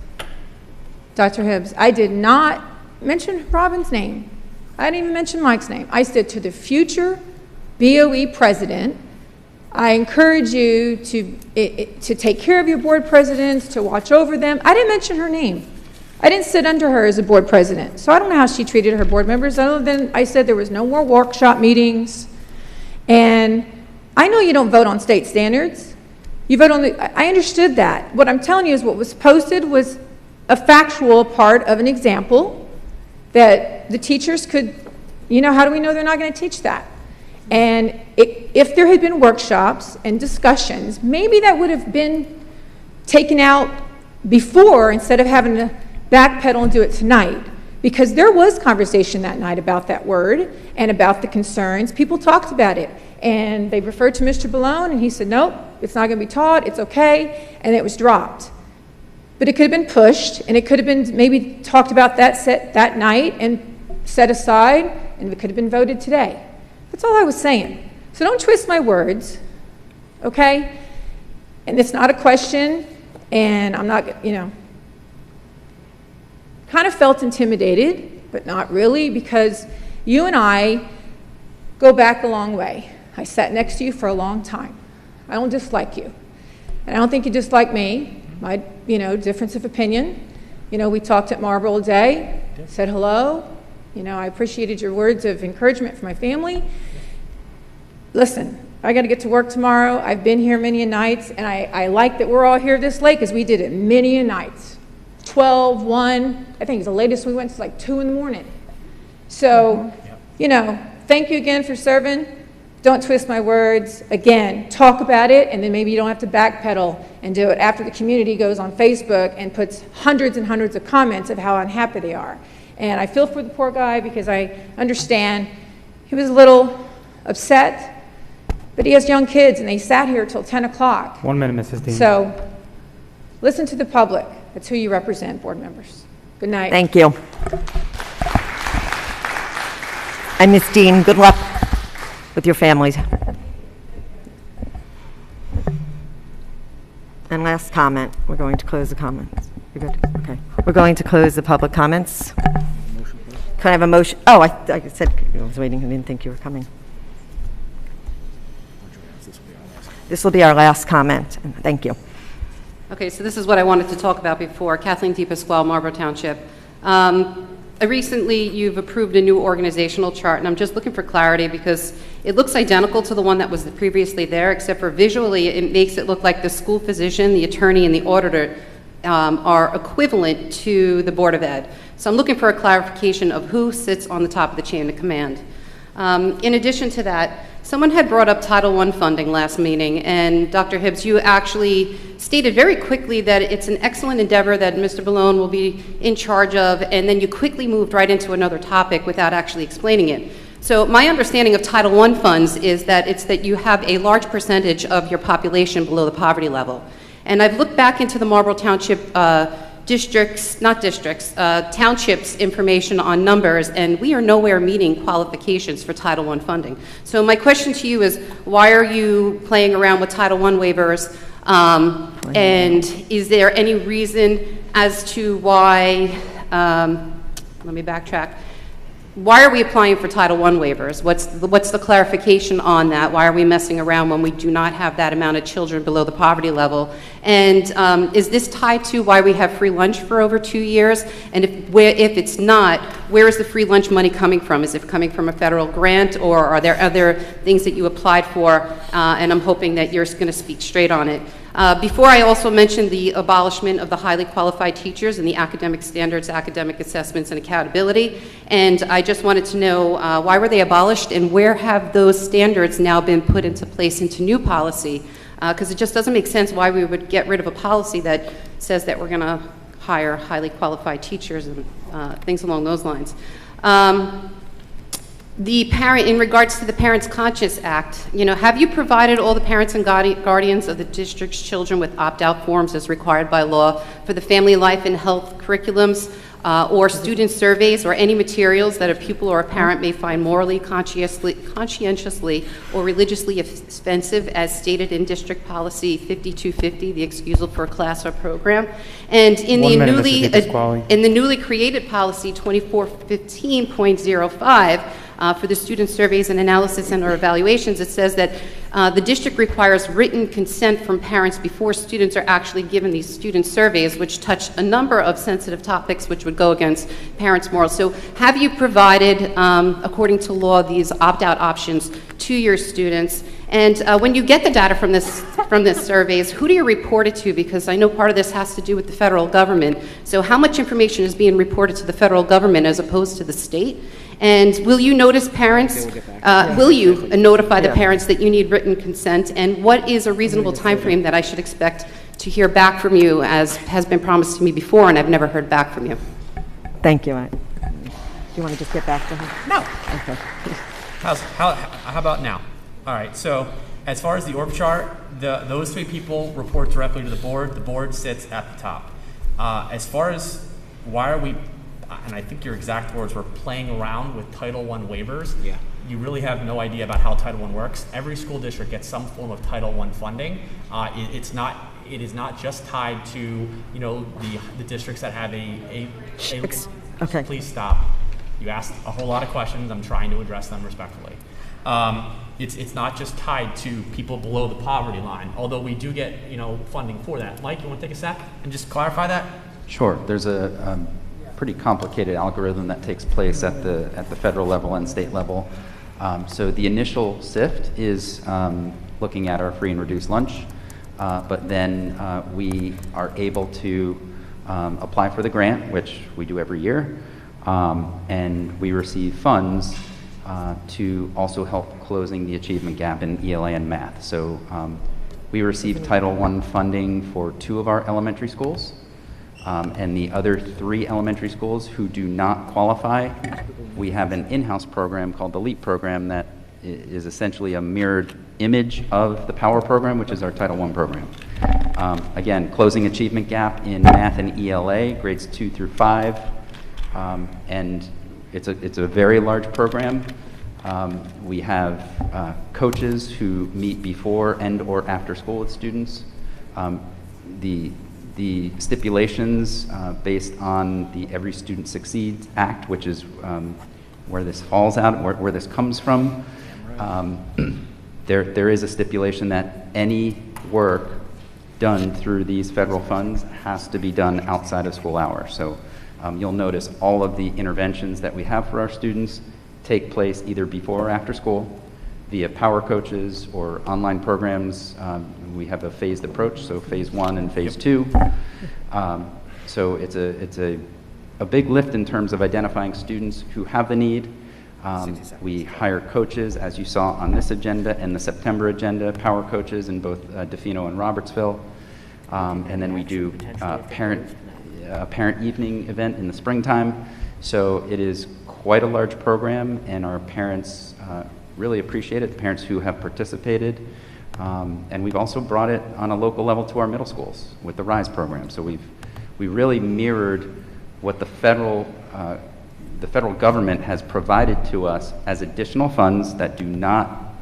Speaker 15: Dr. Hibbs. I did not mention Robin's name. I didn't even mention Mike's name. I said to the future BOE president, I encourage you to take care of your board presidents, to watch over them. I didn't mention her name. I didn't sit under her as a board president, so I don't know how she treated her board members, other than I said there was no more workshop meetings. And I know you don't vote on state standards. You vote on I understood that. What I'm telling you is what was posted was a factual part of an example that the teachers could, how do we know they're not going to teach that? And if there had been workshops and discussions, maybe that would have been taken out before instead of having to backpedal and do it tonight, because there was conversation that night about that word and about the concerns. People talked about it, and they referred to Mr. Ballone, and he said, nope, it's not going to be taught, it's okay, and it was dropped. But it could have been pushed, and it could have been maybe talked about that night and set aside, and it could have been voted today. That's all I was saying. So don't twist my words, okay? And it's not a question, and I'm not, kind of felt intimidated, but not really, because you and I go back a long way. I sat next to you for a long time. I don't dislike you. And I don't think you dislike me. My, difference of opinion. We talked at Marlboro Day, said hello. I appreciated your words of encouragement for my family. Listen, I got to get to work tomorrow. I've been here many a nights, and I like that we're all here this late, because we did it many a nights. 12, 1, I think the latest we went to like 2 in the morning. So, thank you again for serving. Don't twist my words. Again, talk about it, and then maybe you don't have to backpedal and do it after the community goes on Facebook and puts hundreds and hundreds of comments of how unhappy they are. And I feel for the poor guy, because I understand he was a little upset, but he has young kids, and they sat here till 10 o'clock.
Speaker 4: 1 minute, Mrs. Dean.
Speaker 15: So, listen to the public. That's who you represent, board members. Good night.
Speaker 1: Thank you. And Ms. Dean, good luck with your families. And last comment, we're going to close the comments. You're good? Okay. We're going to close the public comments. Can I have a motion? Oh, I said, I was waiting, I didn't think you were coming. This will be our last comment, and thank you.
Speaker 16: Okay, so this is what I wanted to talk about before. Kathleen D. Pasquale, Marlboro Township. Recently, you've approved a new organizational chart, and I'm just looking for clarity because it looks identical to the one that was previously there, except for visually, it makes it look like the school physician, the attorney, and the auditor are equivalent to the Board of Ed. So I'm looking for a clarification of who sits on the top of the chain of command. In addition to that, someone had brought up Title I funding last meeting, and Dr. Hibbs, you actually stated very quickly that it's an excellent endeavor that Mr. Ballone will be in charge of, and then you quickly moved right into another topic without actually explaining it. So my understanding of Title I funds is that it's that you have a large percentage of your population below the poverty level. And I've looked back into the Marlboro Township townships information on numbers, and we are nowhere meeting qualifications for Title I funding. So my question to you is, why are you playing around with Title I waivers? And is there any reason as to why, let me backtrack. Why are we applying for Title I waivers? What's the clarification on that? Why are we messing around when we do not have that amount of children below the poverty level? And is this tied to why we have free lunch for over 2 years? And if it's not, where is the free lunch money coming from? Is it coming from a federal grant, or are there other things that you applied for? And I'm hoping that you're going to speak straight on it. Before, I also mentioned the abolishment of the highly qualified teachers and the academic standards, academic assessments, and accountability. And I just wanted to know why were they abolished, and where have those standards now been put into place into new policy? Because it just doesn't make sense why we would get rid of a policy that says that we're going to hire highly qualified teachers and things along those lines. In regards to the Parents Conscious Act, have you provided all the parents and guardians of the district's children with opt-out forms as required by law for the family life and health curriculums or student surveys or any materials that a pupil or a parent may find morally, conscientiously, or religiously offensive as stated in District Policy 5250, the excusal for a class or program? And in the newly created Policy 2415.05, for the student surveys and analysis and or evaluations, it says that the district requires written consent from parents before students are actually given these student surveys, which touch a number of sensitive topics which would go against parents' morals. So have you provided, according to law, these opt-out options to your students? And when you get the data from this surveys, who do you report it to? Because I know part of this has to do with the federal government. So how much information is being reported to the federal government as opposed to the state? And will you notice parents, will you notify the parents that you need written consent? And what is a reasonable time frame that I should expect to hear back from you, as has been promised to me before and I've never heard back from you?
Speaker 1: Thank you. Do you want to just get back to her?
Speaker 5: No.
Speaker 1: Okay.
Speaker 5: How about now? All right, so as far as the org chart, those three people report directly to the board sits at the top. As far as why are we, and I think your exact words were playing around with Title I waivers. Yeah. You really have no idea about how Title I works. Every school district gets some form of Title I funding. It is not just tied to the districts that have
Speaker 1: Okay.
Speaker 5: Please stop. You asked a whole lot of questions. I'm trying to address them respectfully. It's not just tied to people below the poverty line, although we do get funding for that. Mike, you want to take a sec and just clarify that?
Speaker 7: Sure. There's a pretty complicated algorithm that takes place at the federal level and state level. So the initial sift is looking at our free and reduced lunch, but then we are able to apply for the grant, which we do every year, and we receive funds to also help closing the achievement gap in ELA and math. So we receive Title I funding for 2 of our elementary schools. And the other 3 elementary schools who do not qualify, we have an in-house program called the LEAP program that is essentially a mirrored image of the POWER program, which is our Title I program. Again, closing achievement gap in math and ELA, grades 2 through 5, and it's a very large program. We have coaches who meet before and or after school with students. the stipulations based on the Every Student Succeeds Act, which is where this falls out, where this comes from. There is a stipulation that any work done through these federal funds has to be done outside of school hours. So you'll notice all of the interventions that we have for our students take place either before or after school via power coaches or online programs. We have a phased approach, so phase 1 and phase 2. So it's a big lift in terms of identifying students who have the need. We hire coaches, as you saw on this agenda and the September agenda, power coaches in both DeFino and Robertsville. And then we do a parent evening event in the springtime. So it is quite a large program, and our parents really appreciate it, the parents who have participated. And we've also brought it on a local level to our middle schools with the RISE program. So we really mirrored what the federal government has provided to us as additional funds that do not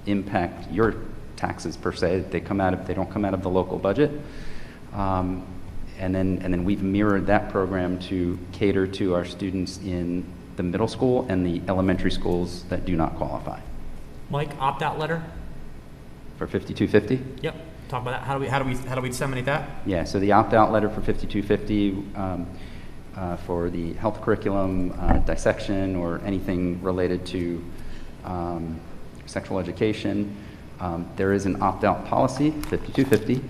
Speaker 7: impact your taxes per se. They don't come out of the local budget. And then we've mirrored that program to cater to our students in the middle school and the elementary schools that do not qualify.
Speaker 5: Mike, opt-out letter?
Speaker 7: For 5250?
Speaker 5: Yep. Talk about that. How do we disseminate that?
Speaker 7: Yeah. So the opt-out letter for 5250 for the health curriculum dissection or anything related to sexual education, there is an opt-out policy, 5250.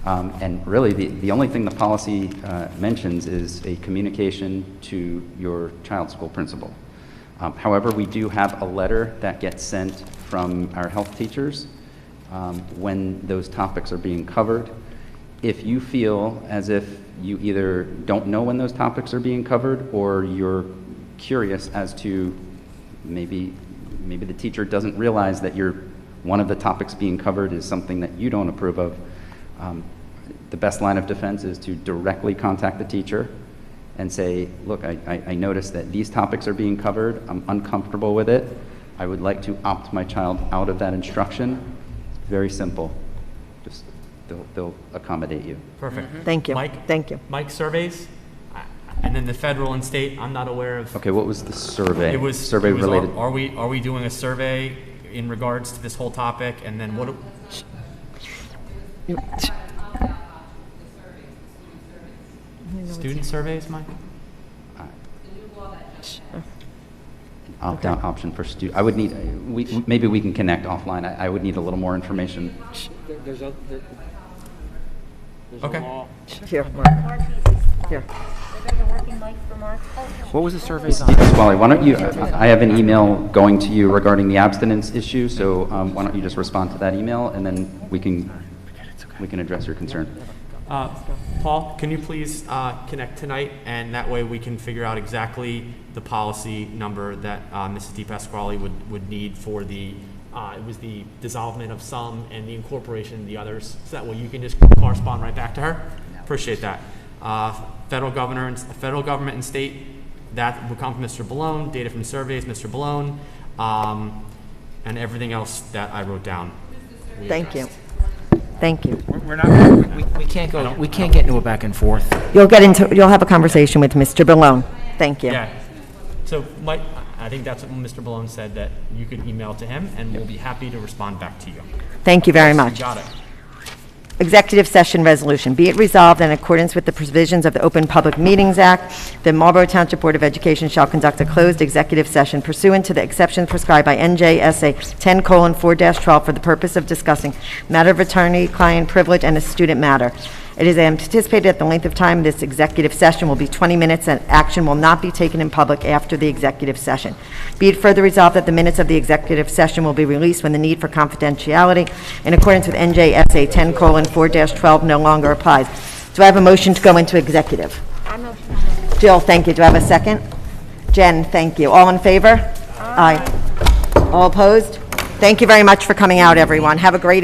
Speaker 7: And really, the only thing the policy mentions is a communication to your child's school principal. However, we do have a letter that gets sent from our health teachers when those topics are being covered. If you feel as if you either don't know when those topics are being covered, or you're curious as to maybe the teacher doesn't realize that one of the topics being covered is something that you don't approve of, the best line of defense is to directly contact the teacher and say, look, I noticed that these topics are being covered. I'm uncomfortable with it. I would like to opt my child out of that instruction. It's very simple. Just they'll accommodate you.
Speaker 5: Perfect.
Speaker 1: Thank you.
Speaker 5: Mike?
Speaker 1: Thank you.
Speaker 5: Mike, surveys? And then the federal and state, I'm not aware of.
Speaker 7: Okay, what was the survey?
Speaker 5: It was
Speaker 7: survey related.
Speaker 5: Are we doing a survey in regards to this whole topic? And then what? Student surveys, Mike?
Speaker 7: Opt-out option for student. I would need. Maybe we can connect offline. I would need a little more information.
Speaker 17: There's a
Speaker 5: Okay.
Speaker 17: law.
Speaker 1: Here, Mark. Here.
Speaker 17: What was the survey on?
Speaker 7: Pasquale, why don't you? I have an email going to you regarding the abstinence issue. So why don't you just respond to that email, and then we can address your concern.
Speaker 5: Paul, can you please connect tonight, and that way we can figure out exactly the policy number that Mrs. DePasquale would need for the, it was the dissolvement of some and the incorporation of the others, so that way you can just correspond right back to her. Appreciate that. Federal government and state, that will come from Mr. Ballone, data from surveys, Mr. Ballone, and everything else that I wrote down.
Speaker 1: Thank you. Thank you.
Speaker 17: We're not. We can't go. We can't get into a back and forth.
Speaker 1: You'll have a conversation with Mr. Ballone. Thank you.
Speaker 5: Yeah. So, Mike, I think that's what Mr. Ballone said, that you could email to him, and we'll be happy to respond back to you.
Speaker 1: Thank you very much.
Speaker 5: You got it.
Speaker 1: Executive session resolution. Be it resolved in accordance with the provisions of the Open Public Meetings Act, the Marlboro Township Board of Education shall conduct a closed executive session pursuant to the exceptions prescribed by NJSA 10:4-12 for the purpose of discussing matter of attorney-client privilege and a student matter. It is anticipated that the length of time this executive session will be 20 minutes, and action will not be taken in public after the executive session. Be it further resolved that the minutes of the executive session will be released when the need for confidentiality in accordance with NJSA 10:4-12 no longer applies. Do I have a motion to go into executive?
Speaker 2: I motion.
Speaker 1: Jill, thank you. Do I have a second? Jen, thank you. All in favor? Aye. All opposed? Thank you very much for coming out, everyone. Have a great evening.